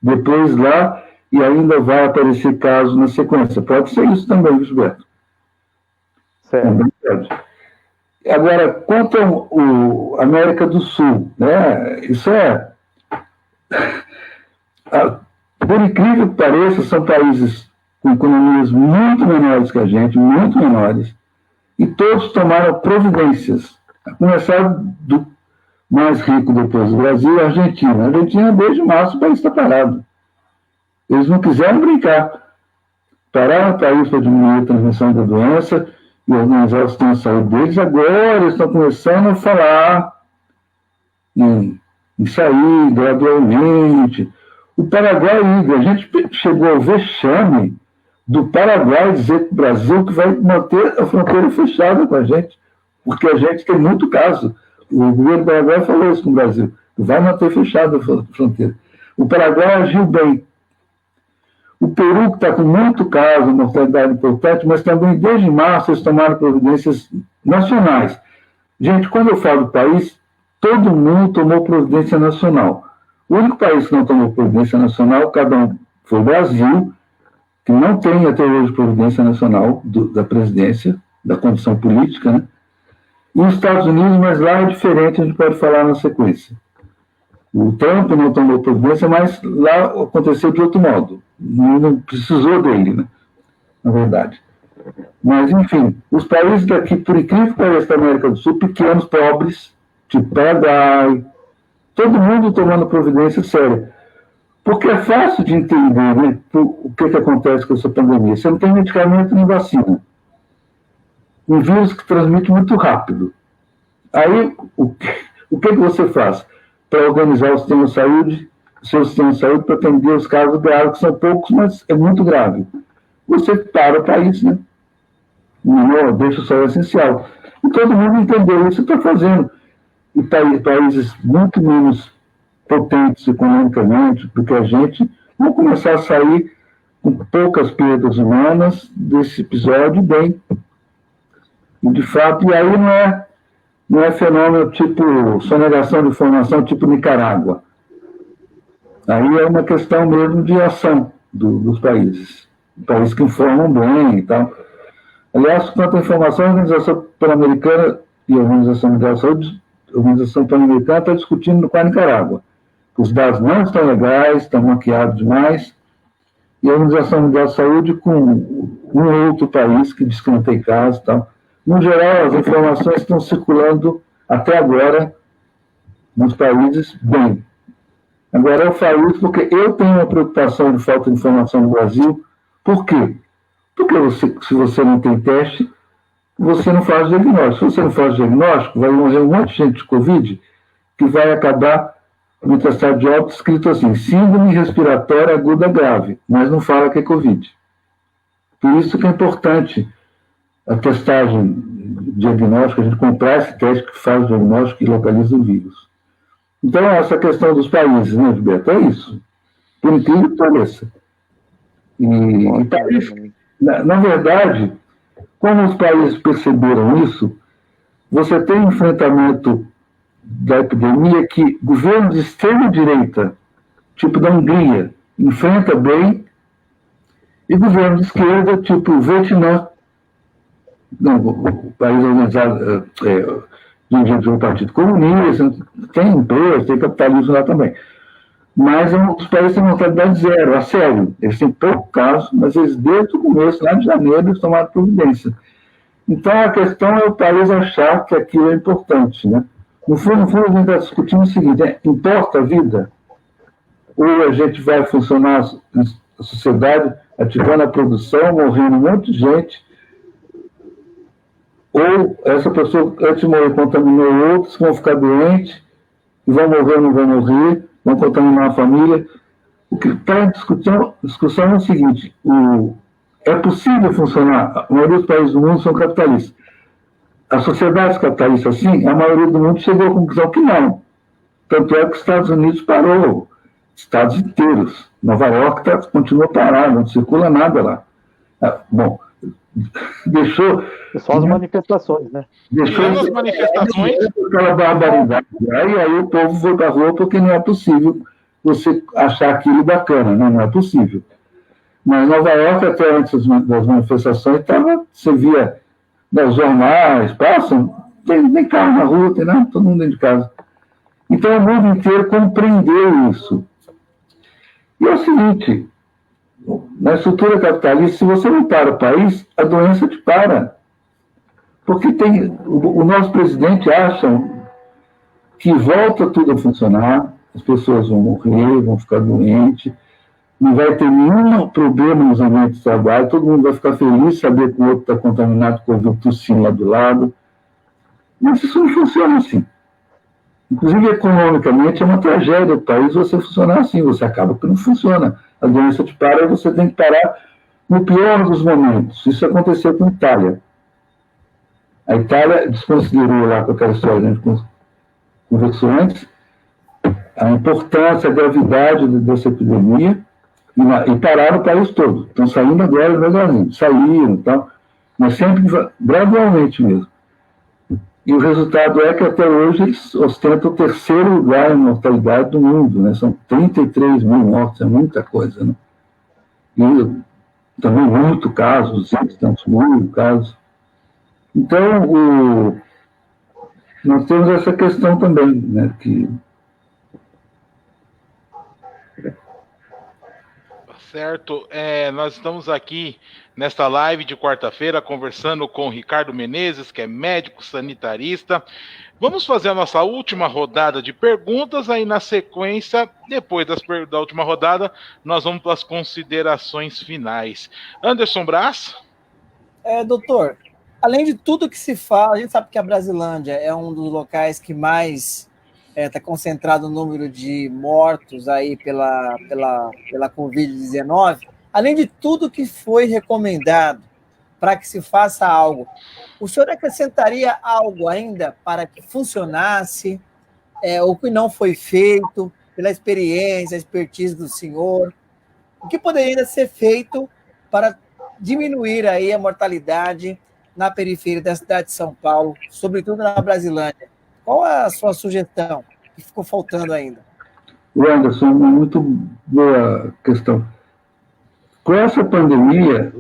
depois lá, e ainda vai aparecer caso na sequência. Pode ser isso também, Gilberto.
Certo.
Agora, quanto à América do Sul, né, isso é... Por incrível que pareça, são países com economias muito menores que a gente, muito menores, e todos tomaram providências, a começar do mais rico depois do Brasil, a Argentina. A Argentina, desde março, o país está parado. Eles não quiseram brincar. Pararam o país para diminuir a transmissão da doença e organizar o sistema de saúde deles. Agora eles estão começando a falar em sair gradualmente. O Paraguai, a gente chegou ao vexame do Paraguai dizer para o Brasil que vai manter a fronteira fechada com a gente, porque a gente tem muito caso. O governo do Paraguai falou isso com o Brasil, vai manter fechada a fronteira. O Paraguai agiu bem. O Peru, que está com muito caso, mortalidade importante, mas também desde março eles tomaram providências nacionais. Gente, quando eu falo do país, todo mundo tomou providência nacional. O único país que não tomou providência nacional, cada um, foi o Brasil, que não tem até hoje providência nacional da presidência, da condição política, né? E os Estados Unidos, mas lá é diferente, a gente pode falar na sequência. O Trump não tomou providência, mas lá aconteceu de outro modo. Não precisou dele, né? Na verdade. Mas, enfim, os países daqui, por incrível que pareça, da América do Sul, pequenos, pobres, tipo Paraguai, todo mundo tomando providência séria. Porque é fácil de entender, né, o que acontece com essa pandemia. Você não tem medicamento nem vacina. Um vírus que transmite muito rápido. Aí, o que você faz para organizar o sistema de saúde, o seu sistema de saúde, para atender os casos graves, que são poucos, mas é muito grave? Você para o país, né? Não deixa só o essencial. E todo mundo entendeu isso e está fazendo. E países muito menos potentes economicamente do que a gente vão começar a sair com poucas perdas humanas desse episódio bem. E, de fato, e aí não é fenômeno tipo sonegação de informação tipo Nicarágua. Aí é uma questão mesmo de ação dos países. Países que informam bem e tal. Aliás, quanto à informação, a Organização Pan-Americana e a Organização Mundial da Saúde, a Organização Pan-Americana está discutindo com a Nicarágua. Os dados não estão legais, estão maquiados demais, e a Organização Mundial da Saúde com um outro país que diz que não tem caso e tal. No geral, as informações estão circulando até agora nos países bem. Agora, eu falo isso porque eu tenho uma preocupação de falta de informação no Brasil. Por quê? Porque se você não tem teste, você não faz diagnóstico. Se você não faz diagnóstico, vai morrer um monte de gente de Covid que vai acabar no testado de óbito escrito assim, síndrome respiratória aguda grave, mas não fala que é Covid. Por isso que é importante a testagem diagnóstica, a gente comprar esse teste que faz o diagnóstico e localiza o vírus. Então, essa questão dos países, né, Gilberto? É isso. Por incrível que pareça. E país, na verdade, como os países perceberam isso, você tem um enfrentamento da epidemia que governos de extrema-direita, tipo da Hungria, enfrenta bem, e governos de esquerda, tipo o Vietnã, não, o país organizado, dirigido pelo Partido Comunista, tem empresa, tem capitalismo lá também. Mas os países têm mortalidade zero, a sério. Eles têm pouco caso, mas eles, desde o começo, lá de janeiro, eles tomaram providência. Então, a questão é o país achar que aquilo é importante, né? No fundo, a gente está discutindo o seguinte, importa a vida? Ou a gente vai funcionar a sociedade ativando a produção, morrendo um monte de gente, ou essa pessoa, antes de morrer, contaminou outros, vão ficar doentes, e vão morrer ou não vão morrer, vão contaminar a família. O que está em discussão é o seguinte, é possível funcionar, a maioria dos países do mundo são capitalistas. As sociedades capitalistas, assim, a maioria do mundo chegou à conclusão que não. Tanto é que os Estados Unidos parou, estados inteiros. Nova York continua parado, não circula nada lá. Bom, deixou...
Só as manifestações, né?
Deixou as manifestações.
Aquela barbaridade. Aí o povo foi para a rua porque não é possível você achar aquilo bacana, né? Não é possível. Mas Nova York, até antes das manifestações, você via nos jornais, passam, tem carro na rua, tem nada, todo mundo dentro de casa. Então, o mundo inteiro compreendeu isso. E é o seguinte, na estrutura capitalista, se você não para o país, a doença te para. Porque o nosso presidente acha que volta tudo a funcionar, as pessoas vão morrer, vão ficar doentes, não vai ter nenhum problema nos ambientes de trabalho, todo mundo vai ficar feliz de saber que o outro está contaminado com o vírus tossindo lá do lado. Mas isso não funciona assim. Inclusive, economicamente, é uma tragédia do país você funcionar assim, você acaba que não funciona. A doença te para e você tem que parar no pior dos momentos. Isso aconteceu com a Itália. A Itália desconsiderou lá com aquela história que a gente conversou antes, a importância, a gravidade dessa epidemia, e pararam o país todo. Estão saindo agora devagarzinho, saíram e tal, mas sempre gradualmente mesmo. E o resultado é que até hoje eles ostentam o 3º lugar em mortalidade do mundo, né? São 33 mil mortes, é muita coisa, né? E também muito casos, 200 e tantos mil casos. Então, nós temos essa questão também, né?
Certo, nós estamos aqui nesta live de quarta-feira conversando com o Ricardo Menezes, que é médico sanitarista. Vamos fazer a nossa última rodada de perguntas, aí na sequência, depois da última rodada, nós vamos para as considerações finais. Anderson Brás?
Doutor, além de tudo que se fala, a gente sabe que a Brasilândia é um dos locais que mais está concentrado o número de mortos aí pela Covid-19. Além de tudo que foi recomendado para que se faça algo, o senhor acrescentaria algo ainda para que funcionasse, ou que não foi feito, pela experiência, a expertise do senhor? O que poderia ainda ser feito para diminuir aí a mortalidade na periferia da cidade de São Paulo, sobretudo na Brasilândia? Qual é a sua sugestão que ficou faltando ainda?
Anderson, uma muito boa questão. Com essa pandemia,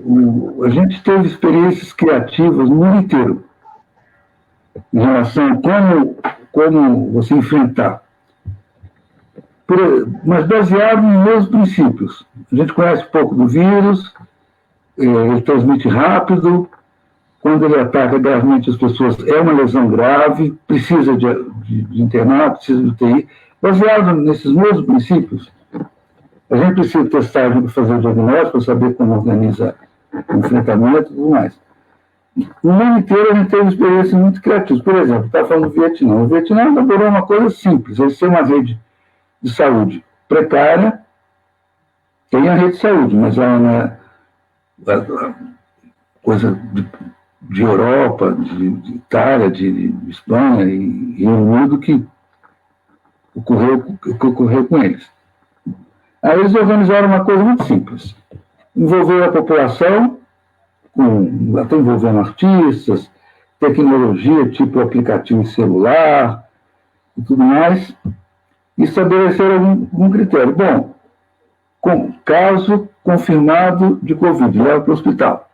a gente teve experiências criativas no mundo inteiro em relação a como você enfrentar. Mas baseado nos mesmos princípios. A gente conhece pouco do vírus, ele transmite rápido, quando ele ataca gravemente as pessoas, é uma lesão grave, precisa de internato, precisa de UTI. Baseado nesses mesmos princípios, a gente precisa de testagem para fazer o diagnóstico, para saber como organiza o enfrentamento e tudo mais. No mundo inteiro, a gente teve experiências muito criativas. Por exemplo, está falando do Vietnã. O Vietnã elaborou uma coisa simples, eles têm uma rede de saúde precária, tem a rede de saúde, mas ela não é coisa de Europa, de Itália, de Espanha e o mundo que ocorreu com eles. Aí eles organizaram uma coisa muito simples. Envolveram a população, até envolvendo artistas, tecnologia, tipo aplicativo celular e tudo mais, e estabeleceram um critério. Bom, com caso confirmado de Covid, leva para o hospital.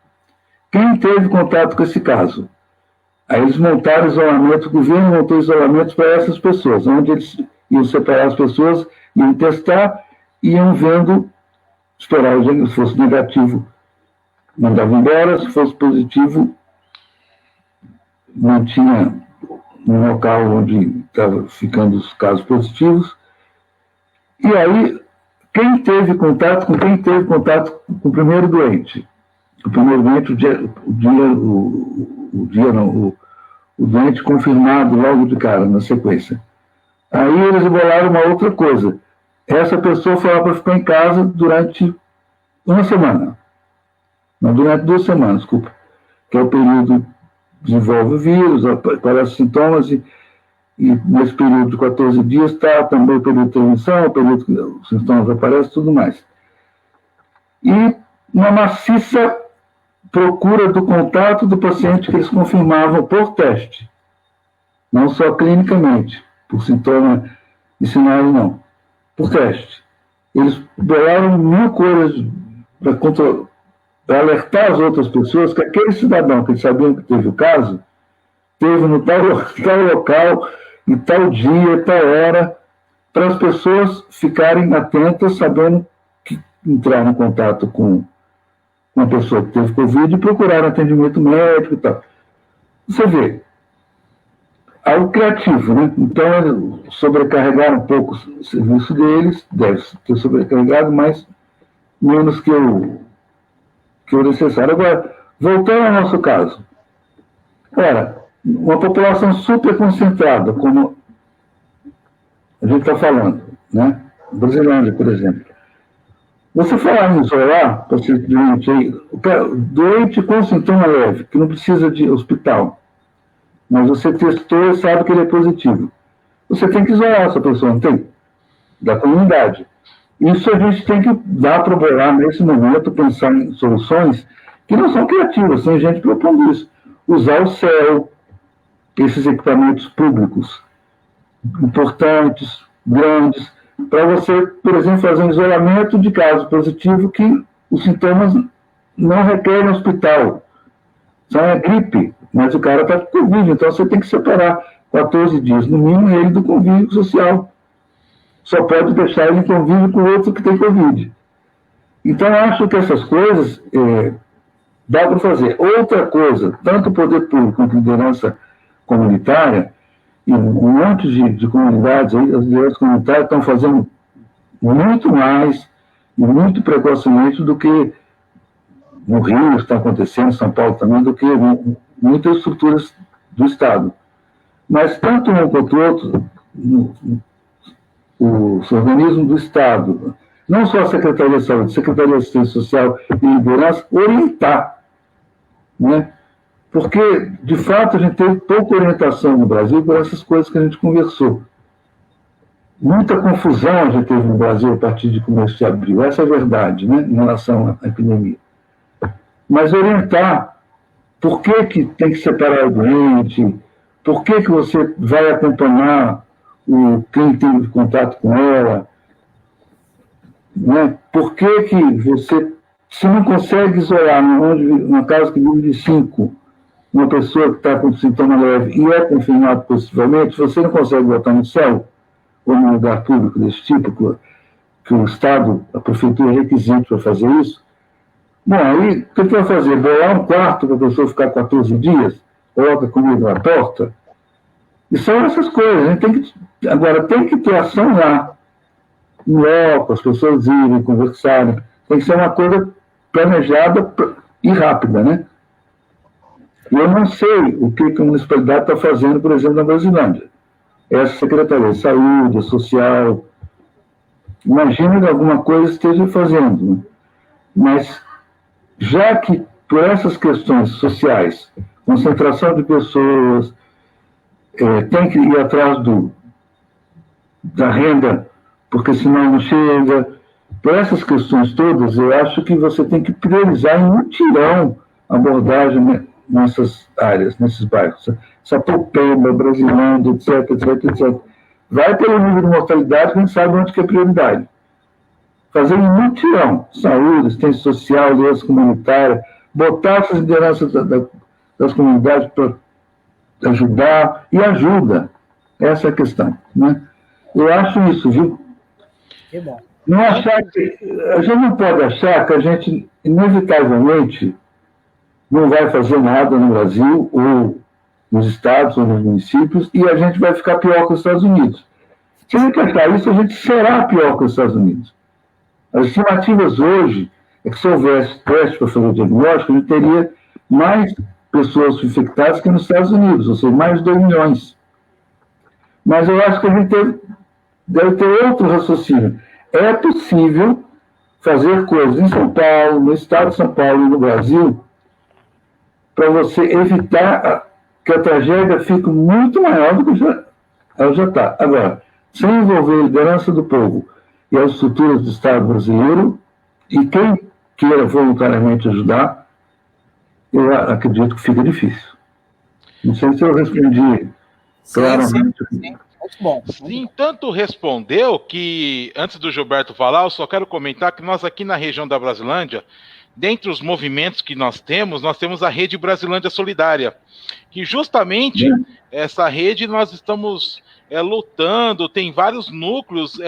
Quem teve contato com esse caso? Aí eles montaram isolamento, o governo montou isolamentos para essas pessoas, onde eles iam separar as pessoas, iam testar, iam vendo, esperar o dia, se fosse negativo, mandavam embora, se fosse positivo, mantinha um local onde estavam ficando os casos positivos. E aí, quem teve contato com o primeiro doente? O primeiro doente, o doente confirmado logo de cara, na sequência. Aí eles bolaram uma outra coisa. Essa pessoa foi lá para ficar em casa durante uma semana. Não, durante 2 semanas, desculpa. Que é o período que desenvolve o vírus, aparecem sintomas, e nesse período de 14 dias está também o período de transmissão, o período que os sintomas aparecem e tudo mais. E uma maciça procura do contato do paciente que eles confirmavam por teste, não só clinicamente, por sintoma e sinais, não, por teste. Eles bolaram 1000 coisas para alertar as outras pessoas que aquele cidadão que eles sabiam que teve o caso, teve no tal local, em tal dia, tal hora, para as pessoas ficarem atentas, sabendo que entrar em contato com uma pessoa que teve Covid e procurar atendimento médico e tal. Você vê, algo criativo, né? Então, sobrecarregaram um pouco o serviço deles, deve ter sobrecarregado, mas menos que o necessário. Agora, voltando ao nosso caso. Ora, uma população super concentrada, como a gente está falando, né? Brasilândia, por exemplo. Você falar em isolar paciente doente aí, doente com sintoma leve, que não precisa de hospital, mas você testou e sabe que ele é positivo. Você tem que isolar essa pessoa, não tem? Da comunidade. Isso a gente tem que dar para bolar nesse momento, pensar em soluções que não são criativas, tem gente propondo isso. Usar o céu, esses equipamentos públicos importantes, grandes, para você, por exemplo, fazer um isolamento de caso positivo que os sintomas não requerem hospital. Só é gripe, mas o cara está com Covid, então você tem que separar 14 dias, no mínimo, ele do convívio social. Só pode deixar ele em convívio com o outro que tem Covid. Então, eu acho que essas coisas dá para fazer. Outra coisa, tanto o poder público quanto a liderança comunitária, e um monte de comunidades, aí, as lideranças comunitárias estão fazendo muito mais e muito precocemente do que no Rio está acontecendo, em São Paulo também, do que muitas estruturas do Estado. Mas tanto um quanto o outro, os organismos do Estado, não só a Secretaria de Saúde, a Secretaria de Assistência Social e Liderança, orientar, né? Porque, de fato, a gente teve pouca orientação no Brasil por essas coisas que a gente conversou. Muita confusão a gente teve no Brasil a partir de começo de abril, essa é a verdade, né, em relação à epidemia. Mas orientar por que tem que separar o doente, por que você vai acompanhar quem teve contato com ela, né? Por que você, se não consegue isolar numa casa que vive de 5, uma pessoa que está com sintoma leve e é confirmado positivamente, você não consegue botar no céu ou num lugar público desse tipo, que o Estado, a prefeitura é requisito para fazer isso. Bom, aí o que vai fazer? Bolar um quarto para a pessoa ficar 14 dias? Coloca comida na porta? E são essas coisas. A gente agora, tem que ter ação lá, em loco, as pessoas irem, conversarem. Tem que ser uma coisa planejada e rápida, né? E eu não sei o que a municipalidade está fazendo, por exemplo, na Brasilândia. Essa Secretaria de Saúde, Social, imagina que alguma coisa esteja fazendo. Né? Mas, já que por essas questões sociais, concentração de pessoas, tem que ir atrás da renda, porque senão não chega. Por essas questões todas, eu acho que você tem que priorizar em mutirão a abordagem, né, nessas áreas, nesses bairros. Sapopemba, Brasilândia, etc, etc, etc. Vai pelo nível de mortalidade, quem sabe onde que é prioridade. Fazer em mutirão, saúde, assistência social, liderança comunitária, botar essas lideranças das comunidades para ajudar, e ajuda. Essa é a questão, né? Eu acho isso, viu?
Que bom.
Não achar que, a gente não pode achar que a gente, inevitavelmente, não vai fazer nada no Brasil, ou nos estados, ou nos municípios, e a gente vai ficar pior que os Estados Unidos. Se a gente achar isso, a gente será pior que os Estados Unidos. As estimativas hoje é que se houvesse teste para fazer o diagnóstico, a gente teria mais pessoas infectadas que nos Estados Unidos, ou seja, mais de 2 milhões. Mas eu acho que a gente deve ter outro raciocínio. É possível fazer coisas em São Paulo, no estado de São Paulo e no Brasil, para você evitar que a tragédia fique muito maior do que ela já está. Agora, sem envolver a liderança do povo e as estruturas do Estado brasileiro, e quem queira voluntariamente ajudar, eu acredito que fica difícil. Não sei se eu respondi claramente.
Sim. Muito bom.
Sim, tanto respondeu que, antes do Gilberto falar, eu só quero comentar que nós aqui na região da Brasilândia, dentre os movimentos que nós temos a Rede Brasilândia Solidária, que justamente essa rede nós estamos lutando, tem vários núcleos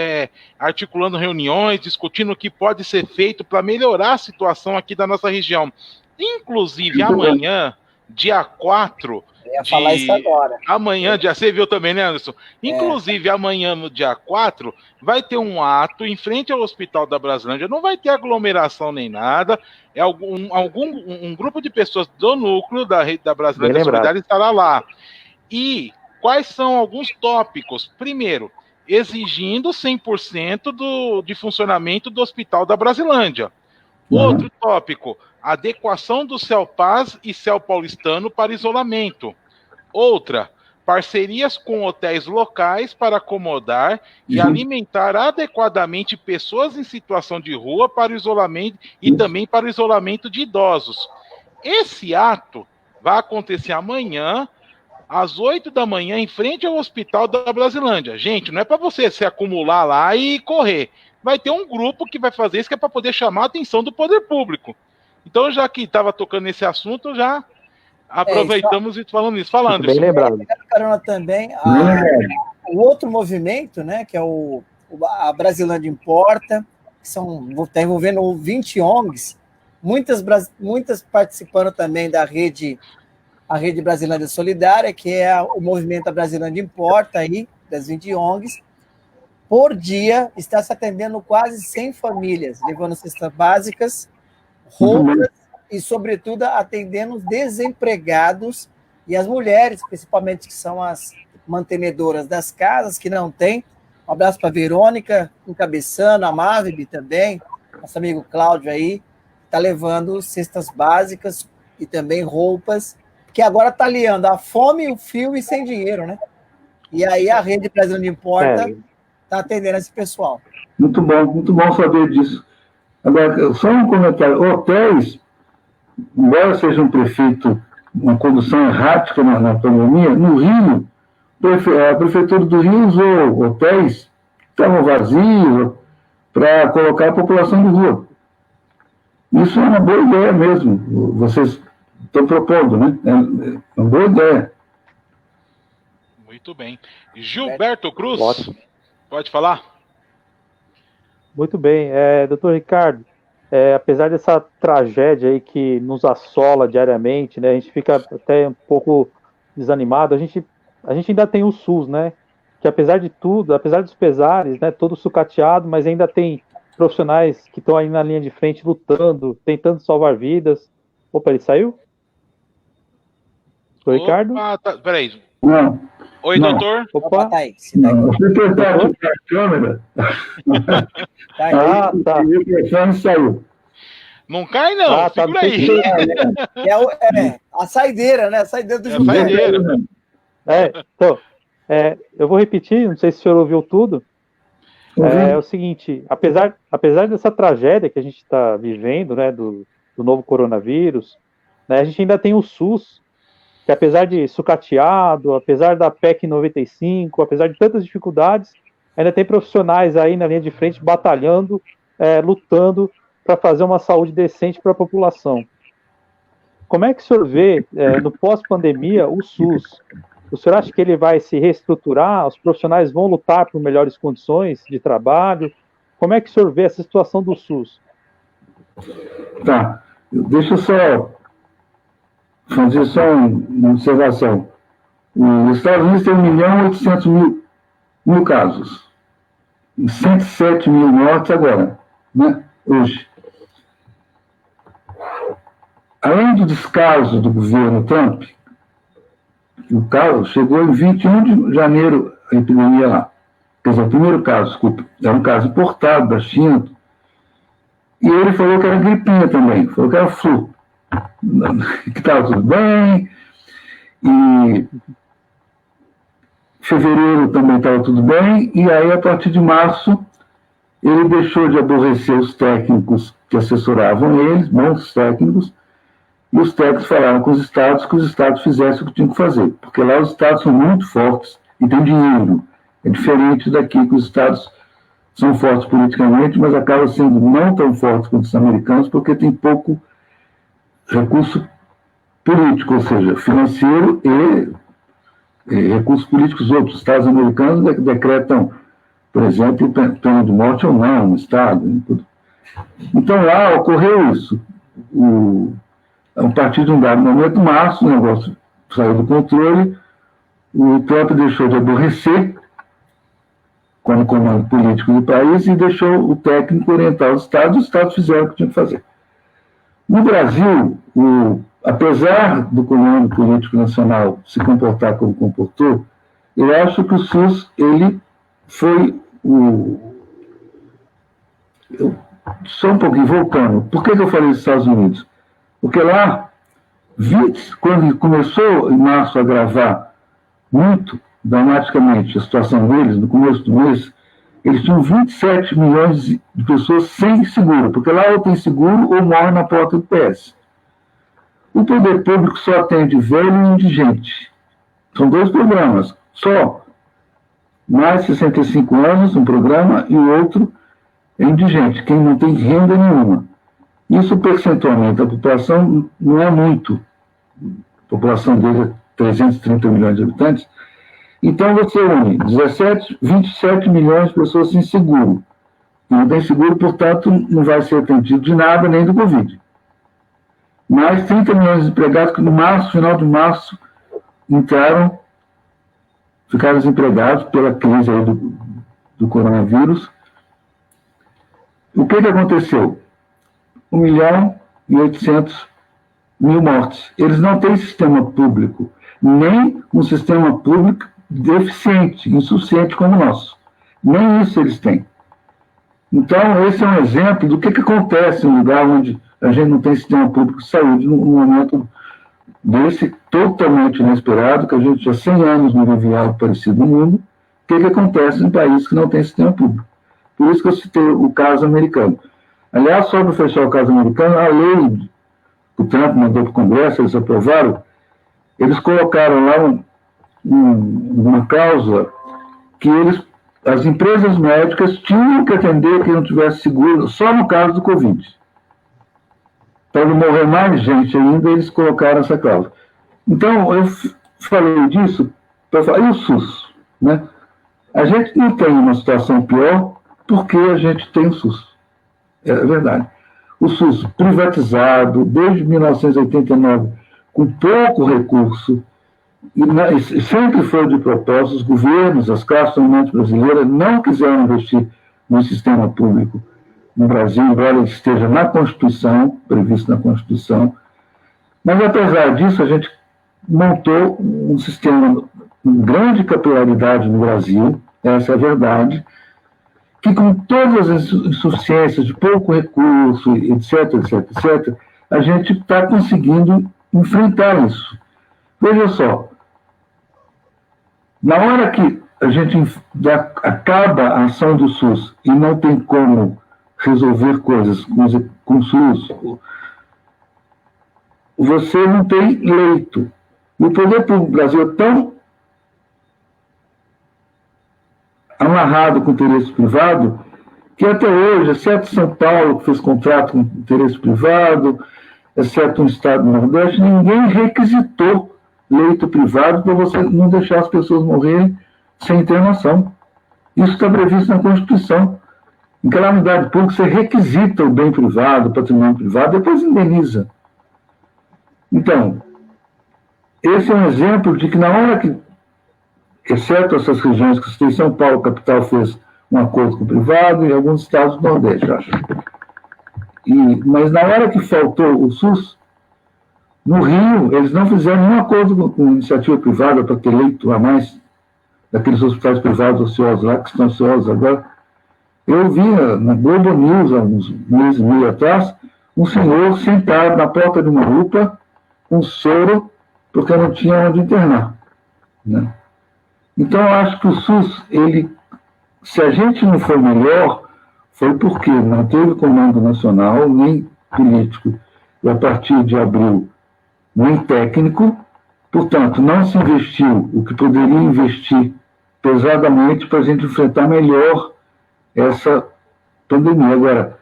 articulando reuniões, discutindo o que pode ser feito para melhorar a situação aqui da nossa região. Inclusive, amanhã, dia 4...
Eu ia falar isso agora.
Amanhã, você viu também, né, Anderson? Inclusive, amanhã, no dia 4, vai ter um ato em frente ao Hospital da Brasilândia. Não vai ter aglomeração nem nada. Um grupo de pessoas do núcleo da Rede da Brasilândia Solidária estará lá. E quais são alguns tópicos? Primeiro, exigindo 100% de funcionamento do Hospital da Brasilândia. Outro tópico, adequação do CELPAS e CEL paulistano para isolamento. Outra, parcerias com hotéis locais para acomodar e alimentar adequadamente pessoas em situação de rua para o isolamento e também para o isolamento de idosos. Esse ato vai acontecer amanhã, às 8 da manhã, em frente ao Hospital da Brasilândia. Gente, não é para você se acumular lá e correr. Vai ter um grupo que vai fazer isso, que é para poder chamar a atenção do poder público. Então, já que estava tocando nesse assunto, já aproveitamos e falando isso. Falando
bem lembrado.
Carona também, o outro movimento, né, que é a Brasilândia Importa, que está envolvendo 20 ONGs, muitas participando também da rede, a Rede Brasilândia Solidária, que é o movimento da Brasilândia Importa, aí, das 20 ONGs. Por dia, está se atendendo quase 100 famílias, levando cestas básicas, roupas e, sobretudo, atendendo os desempregados e as mulheres, principalmente, que são as mantenedoras das casas, que não têm. Um abraço para a Verônica, encabeçando, a Marvib também, nosso amigo Cláudio aí, está levando cestas básicas e também roupas, que agora está aliando a fome, o frio e sem dinheiro, né? E aí a Rede Brasilândia Importa está atendendo esse pessoal.
Muito bom saber disso. Agora, só um comentário. Hotéis, embora seja um prefeito, uma condução errática na pandemia, no Rio, a Prefeitura do Rio usou hotéis que estavam vazios para colocar a população de rua. Isso é uma boa ideia mesmo. Vocês estão propondo, né? É uma boa ideia.
Muito bem. Gilberto Cruz, pode falar?
Muito bem. Doutor Ricardo, apesar dessa tragédia aí que nos assola diariamente, né, a gente fica até um pouco desanimado, a gente ainda tem o SUS, né, que apesar de tudo, apesar dos pesares, né, todo sucateado, mas ainda tem profissionais que estão aí na linha de frente lutando, tentando salvar vidas. Opa, ele saiu? Doutor Ricardo?
Tá, peraí.
Não.
Oi,
não.
Doutor.
Opa, tá aí.
Você tentar ativar a câmera.
Tá
aí. Saiu.
Não cai, não. Segura aí.
A saideira, né? A saideira do
Gilberto. Saideira.
Então, eu vou repetir, não sei se o senhor ouviu tudo. É o seguinte, apesar dessa tragédia que a gente está vivendo, né, do novo coronavírus, né, a gente ainda tem o SUS, que apesar de sucateado, apesar da PEC 95, apesar de tantas dificuldades, ainda tem profissionais aí na linha de frente batalhando, lutando para fazer uma saúde decente para a população. Como é que o senhor vê, no pós-pandemia, o SUS? O senhor acha que ele vai se reestruturar? Os profissionais vão lutar por melhores condições de trabalho? Como é que o senhor vê essa situação do SUS?
Tá, deixa eu só fazer uma observação. Os Estados Unidos tem 1.800.000 casos. E 107 mil mortes agora, né? Hoje. Além do descaso do governo Trump, o caso chegou em 21 de janeiro, a epidemia lá. Quer dizer, o primeiro caso, desculpa, era um caso importado da China. E ele falou que era gripinha também, falou que era flu. Que estava tudo bem. E fevereiro também estava tudo bem. E aí, a partir de março, ele deixou de aborrecer os técnicos que assessoravam eles, bons técnicos, e os técnicos falaram com os estados que os estados fizessem o que tinham que fazer, porque lá os estados são muito fortes e têm dinheiro, É diferente daqui, que os estados são fortes politicamente, mas acabam sendo não tão fortes quanto os americanos, porque tem pouco recurso político, ou seja, financeiro e recursos políticos outros. Os estados americanos decretam, por exemplo, pena de morte ou não no estado. Então, lá ocorreu isso. A partir de um dado momento, março, o negócio saiu do controle, o Trump deixou de aborrecer como comando político do país e deixou o técnico orientar os estados fizeram o que tinham que fazer. No Brasil, apesar do comando político nacional se comportar como comportou, eu acho que o SUS, ele foi só um pouquinho, voltando. Por que eu falei dos Estados Unidos? Porque lá, quando começou em março a agravar muito dramaticamente a situação deles, no começo do mês, eles tinham 27 milhões de pessoas sem seguro, porque lá ou tem seguro ou morre na porta do PS. O poder público só atende velho e indigente. São 2 programas, só. Mais de 65 anos, um programa, e o outro é indigente, quem não tem renda nenhuma. Isso percentualmente da população não é muito. A população dele é 330 milhões de habitantes. Então você une 27 milhões de pessoas sem seguro. E não tem seguro, portanto, não vai ser atendido de nada, nem do Covid. Mais 30 milhões de empregados que no final de março, ficaram desempregados pela crise aí do coronavírus. O que aconteceu? 1.800.000 mortes. Eles não têm sistema público, nem um sistema público deficiente, insuficiente como o nosso. Nem isso eles têm. Então, esse é um exemplo do que acontece em um lugar onde a gente não tem sistema público de saúde, num momento desse totalmente inesperado, que a gente há 100 anos não vivia algo parecido no mundo. O que acontece em países que não têm sistema público? Por isso que eu citei o caso americano. Aliás, só para fechar o caso americano, a lei que o Trump mandou para o Congresso, eles aprovaram, eles colocaram lá uma cláusula que as empresas médicas tinham que atender quem não tivesse seguro, só no caso do Covid. Para não morrer mais gente ainda, eles colocaram essa cláusula. Então, eu falei disso para falar, e o SUS? Né? A gente não tem uma situação pior porque a gente tem o SUS. É verdade. O SUS privatizado, desde 1989, com pouco recurso, e sempre foi de propósito, os governos, as classes dominantes brasileiras não quiseram investir no sistema público no Brasil, embora ele esteja na Constituição, previsto na Constituição. Mas, apesar disso, a gente montou um sistema com grande capilaridade no Brasil, essa é a verdade, que com todas as insuficiências de pouco recurso, etc., a gente está conseguindo enfrentar isso. Veja só, na hora que a gente acaba a ação do SUS e não tem como resolver coisas com o SUS, você não tem leito. E o poder público do Brasil é tão amarrado com o interesse privado que até hoje, exceto São Paulo, que fez contrato com interesse privado, exceto um estado do Nordeste, ninguém requisitou leito privado para você não deixar as pessoas morrerem sem internação. Isso está previsto na Constituição. Em calamidade pública, você requisita o bem privado, o patrimônio privado, depois indeniza. Então, esse é um exemplo de que na hora que, exceto essas regiões que você tem, São Paulo, capital, fez um acordo com o privado e alguns estados do Nordeste, acho. Mas na hora que faltou o SUS, no Rio, eles não fizeram nenhum acordo com iniciativa privada para ter leito a mais daqueles hospitais privados ociosos lá, que estão ociosos agora. Eu vi na Globo News, há uns meses e meio atrás, um senhor sentado na porta de uma UPA com soro, porque não tinha onde internar. Né? Então, eu acho que o SUS, se a gente não for melhor, foi porque não teve comando nacional, nem político, e a partir de abril, nem técnico, portanto, não se investiu o que poderia investir pesadamente para a gente enfrentar melhor essa pandemia. Agora,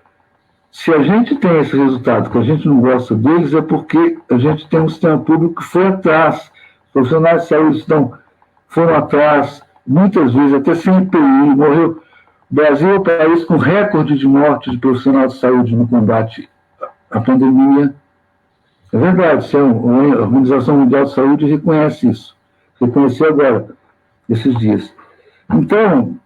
se a gente tem esse resultado, que a gente não gosta deles, é porque a gente tem um sistema público que foi atrás. Os profissionais de saúde foram atrás, muitas vezes, até sem EPI, morreu. O Brasil é o país com recorde de morte de profissional de saúde no combate à pandemia. É verdade, a Organização Mundial de Saúde reconhece isso. Reconheceu agora, esses dias. Então,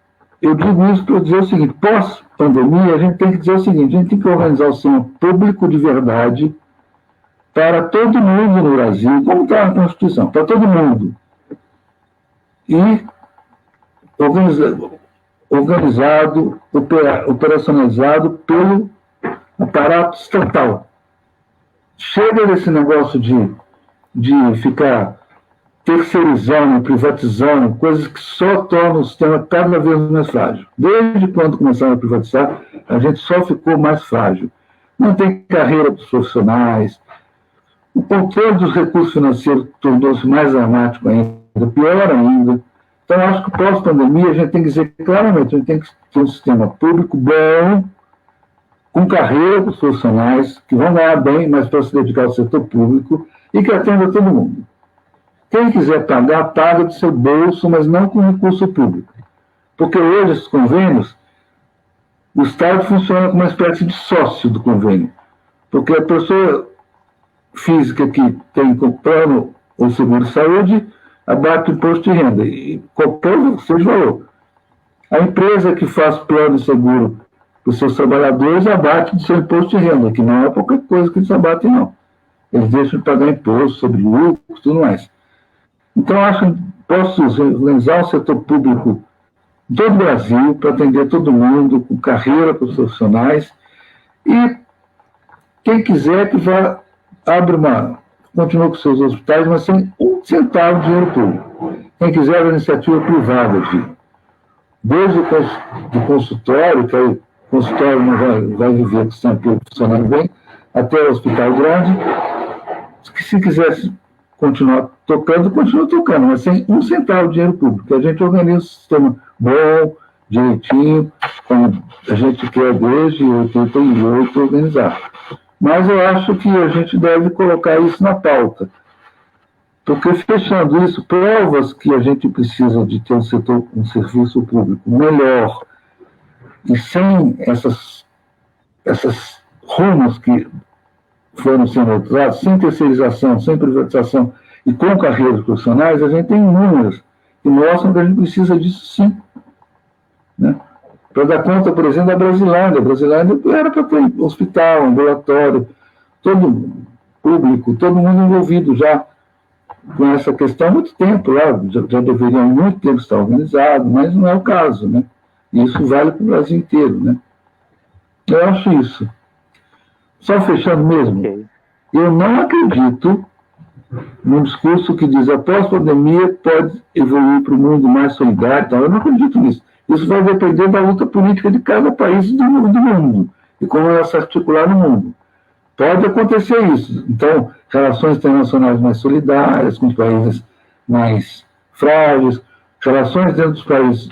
eu digo isso para dizer o seguinte: pós-pandemia, a gente tem que dizer o seguinte: a gente tem que organizar o sistema público de verdade para todo mundo no Brasil, como está na Constituição, para todo mundo. E organizado, operacionalizado pelo aparato estatal. Chega desse negócio de ficar terceirizando, privatizando, coisas que só tornam o sistema cada vez mais frágil. Desde quando começaram a privatizar, a gente só ficou mais frágil. Não tem carreira para os profissionais, o controle dos recursos financeiros tornou-se mais dramático ainda, pior ainda. Então, acho que pós-pandemia a gente tem que dizer claramente, a gente tem que ter um sistema público bom, com carreira para os profissionais, que vão ganhar bem, mas para se dedicar ao setor público e que atenda todo mundo. Quem quiser pagar, paga do seu bolso, mas não com recurso público. Porque hoje, esses convênios, o Estado funciona como uma espécie de sócio do convênio. Porque a pessoa física que tem plano ou seguro de saúde abate o imposto de renda, e qualquer seja valor. A empresa que faz plano e seguro para os seus trabalhadores abate do seu imposto de renda, que não é qualquer coisa que eles abatem, não. Eles deixam de pagar imposto sobre lucro e tudo mais. Então, acho que posso organizar o setor público de todo o Brasil para atender todo mundo, com carreira para os profissionais, e quem quiser que vá, continue com seus hospitais, mas sem um centavo de dinheiro público. Quem quiser a iniciativa privada, desde o consultório, que aí o consultório não vai viver com o sistema público funcionando bem, até o hospital grande, que se quisesse continuar tocando, continua tocando, mas sem um centavo de dinheiro público. A gente organiza um sistema bom, direitinho, como a gente quer desde 88 organizar. Mas eu acho que a gente deve colocar isso na pauta. Porque, fechando isso, provas que a gente precisa de ter um serviço público melhor e sem essas rumos que foram sendo usados, sem terceirização, sem privatização e com carreiras profissionais, a gente tem números que mostram que a gente precisa disso sim. Né? Para dar conta, por exemplo, da Brasilândia. A Brasilândia era para ter hospital, ambulatório, todo público, todo mundo envolvido já com essa questão há muito tempo lá, já deveria há muito tempo estar organizado, mas não é o caso, né? E isso vale para o Brasil inteiro, né? Eu acho isso. Só fechando mesmo, eu não acredito num discurso que diz após a pandemia pode evoluir para um mundo mais solidário e tal. Eu não acredito nisso. Isso vai depender da luta política de cada país do mundo e como ela se articular no mundo. Pode acontecer isso. Então, relações internacionais mais solidárias com os países mais frágeis, relações dentro dos países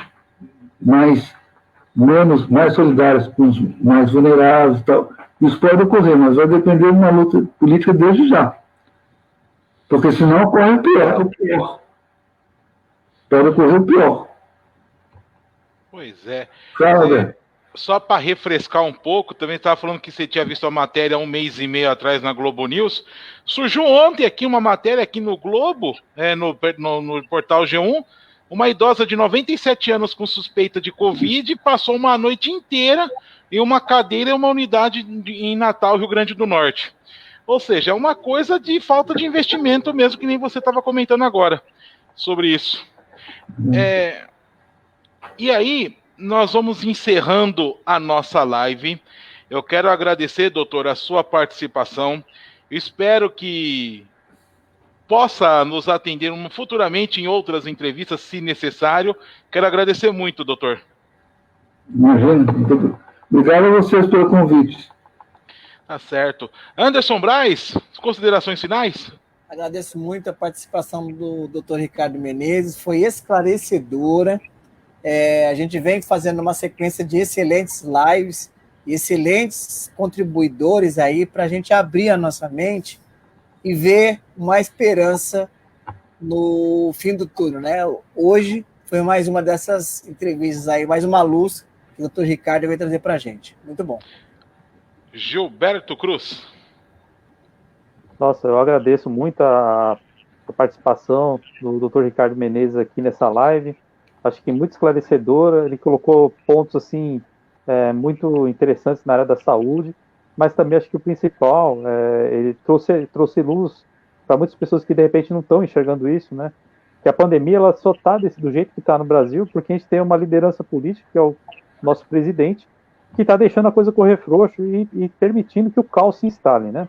mais solidárias com os mais vulneráveis e tal. Isso pode ocorrer, mas vai depender de uma luta política desde já. Porque senão ocorre o pior. Pode ocorrer o pior.
Pois é.
Claro,
só para refrescar um pouco, também estava falando que você tinha visto a matéria há um mês e meio atrás na Globo News. Surgiu ontem aqui uma matéria aqui no Globo, no portal G1, uma idosa de 97 anos com suspeita de Covid passou uma noite inteira em uma cadeira em uma unidade em Natal, Rio Grande do Norte. Ou seja, é uma coisa de falta de investimento mesmo, que nem você estava comentando agora sobre isso. E aí, nós vamos encerrando a nossa live. Eu quero agradecer, doutor, a sua participação. Espero que possa nos atender futuramente em outras entrevistas, se necessário. Quero agradecer muito, doutor.
Imagina. Obrigado a vocês pelo convite.
Tá certo. Anderson Braz, considerações finais?
Agradeço muito a participação do Dr. Ricardo Menezes, foi esclarecedora. A gente vem fazendo uma sequência de excelentes lives, excelentes contribuidores aí para a gente abrir a nossa mente e ver uma esperança no fim do túnel, né? Hoje foi mais uma dessas entrevistas aí, mais uma luz que o Dr. Ricardo vai trazer para a gente. Muito bom.
Gilberto Cruz.
Nossa, eu agradeço muito a participação do Dr. Ricardo Menezes aqui nessa live. Acho que muito esclarecedora. Ele colocou pontos assim muito interessantes na área da saúde, mas também acho que o principal, ele trouxe luz para muitas pessoas que de repente não estão enxergando isso, né? Que a pandemia ela só está do jeito que está no Brasil porque a gente tem uma liderança política, que é o nosso presidente, que está deixando a coisa correr frouxo e permitindo que o caos se instale, né?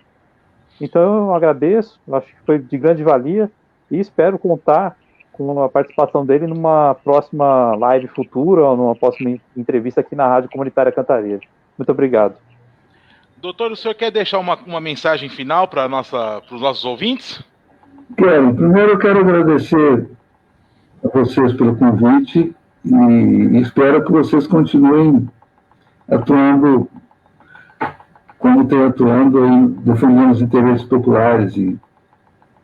Então eu agradeço, acho que foi de grande valia e espero contar com a participação dele numa próxima live futura ou numa próxima entrevista aqui na Rádio Comunitária Cantareira. Muito obrigado.
Doutor, o senhor quer deixar uma mensagem final para os nossos ouvintes?
Quero. Primeiro eu quero agradecer a vocês pelo convite e espero que vocês continuem atuando como tem atuando aí, defendendo os interesses populares e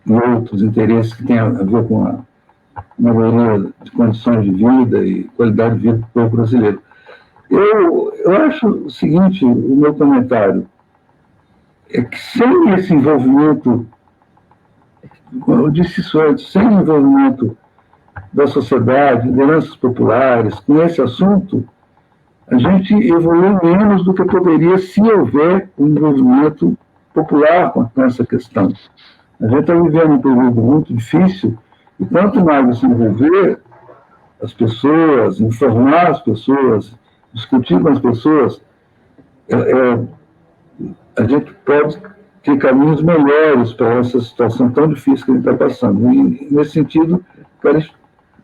outros interesses que têm a ver com a melhoria de condições de vida e qualidade de vida do povo brasileiro. Eu acho o seguinte, o meu comentário, é que sem esse envolvimento, eu disse isso antes, sem o envolvimento da sociedade, lideranças populares, com esse assunto, a gente evolui menos do que poderia se houver um envolvimento popular com essa questão. A gente está vivendo um período muito difícil e quanto mais você envolver as pessoas, informar as pessoas, discutir com as pessoas, a gente pode ter caminhos melhores para essa situação tão difícil que a gente está passando. E, nesse sentido,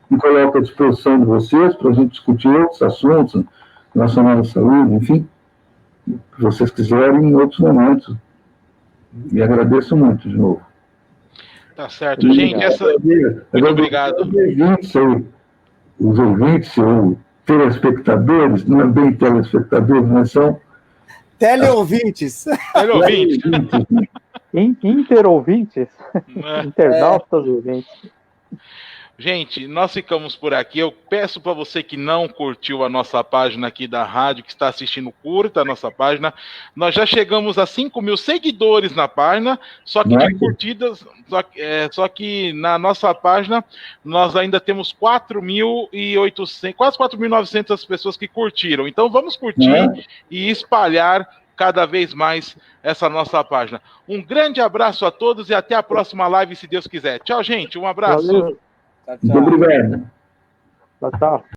me coloco à disposição de vocês para a gente discutir outros assuntos relacionados à saúde, enfim, se vocês quiserem, em outros momentos. E agradeço muito de novo.
Tá certo, gente. Muito obrigado.
Os ouvintes, ou telespectadores, não é bem telespectadores, mas são
teleouvintes.
Teleouvintes.
Interouvintes. Internautas ouvintes.
Gente, nós ficamos por aqui. Eu peço para você que não curtiu a nossa página aqui da rádio, que está assistindo, curta a nossa página. Nós já chegamos a 5.000 seguidores na página, só que de curtidas, só que na nossa página nós ainda temos 4.800, quase 4.900 pessoas que curtiram. Então vamos curtir e espalhar cada vez mais essa nossa página. Um grande abraço a todos e até a próxima live, se Deus quiser. Tchau, gente. Um abraço.
Valeu.
Muito obrigado.
Tchau.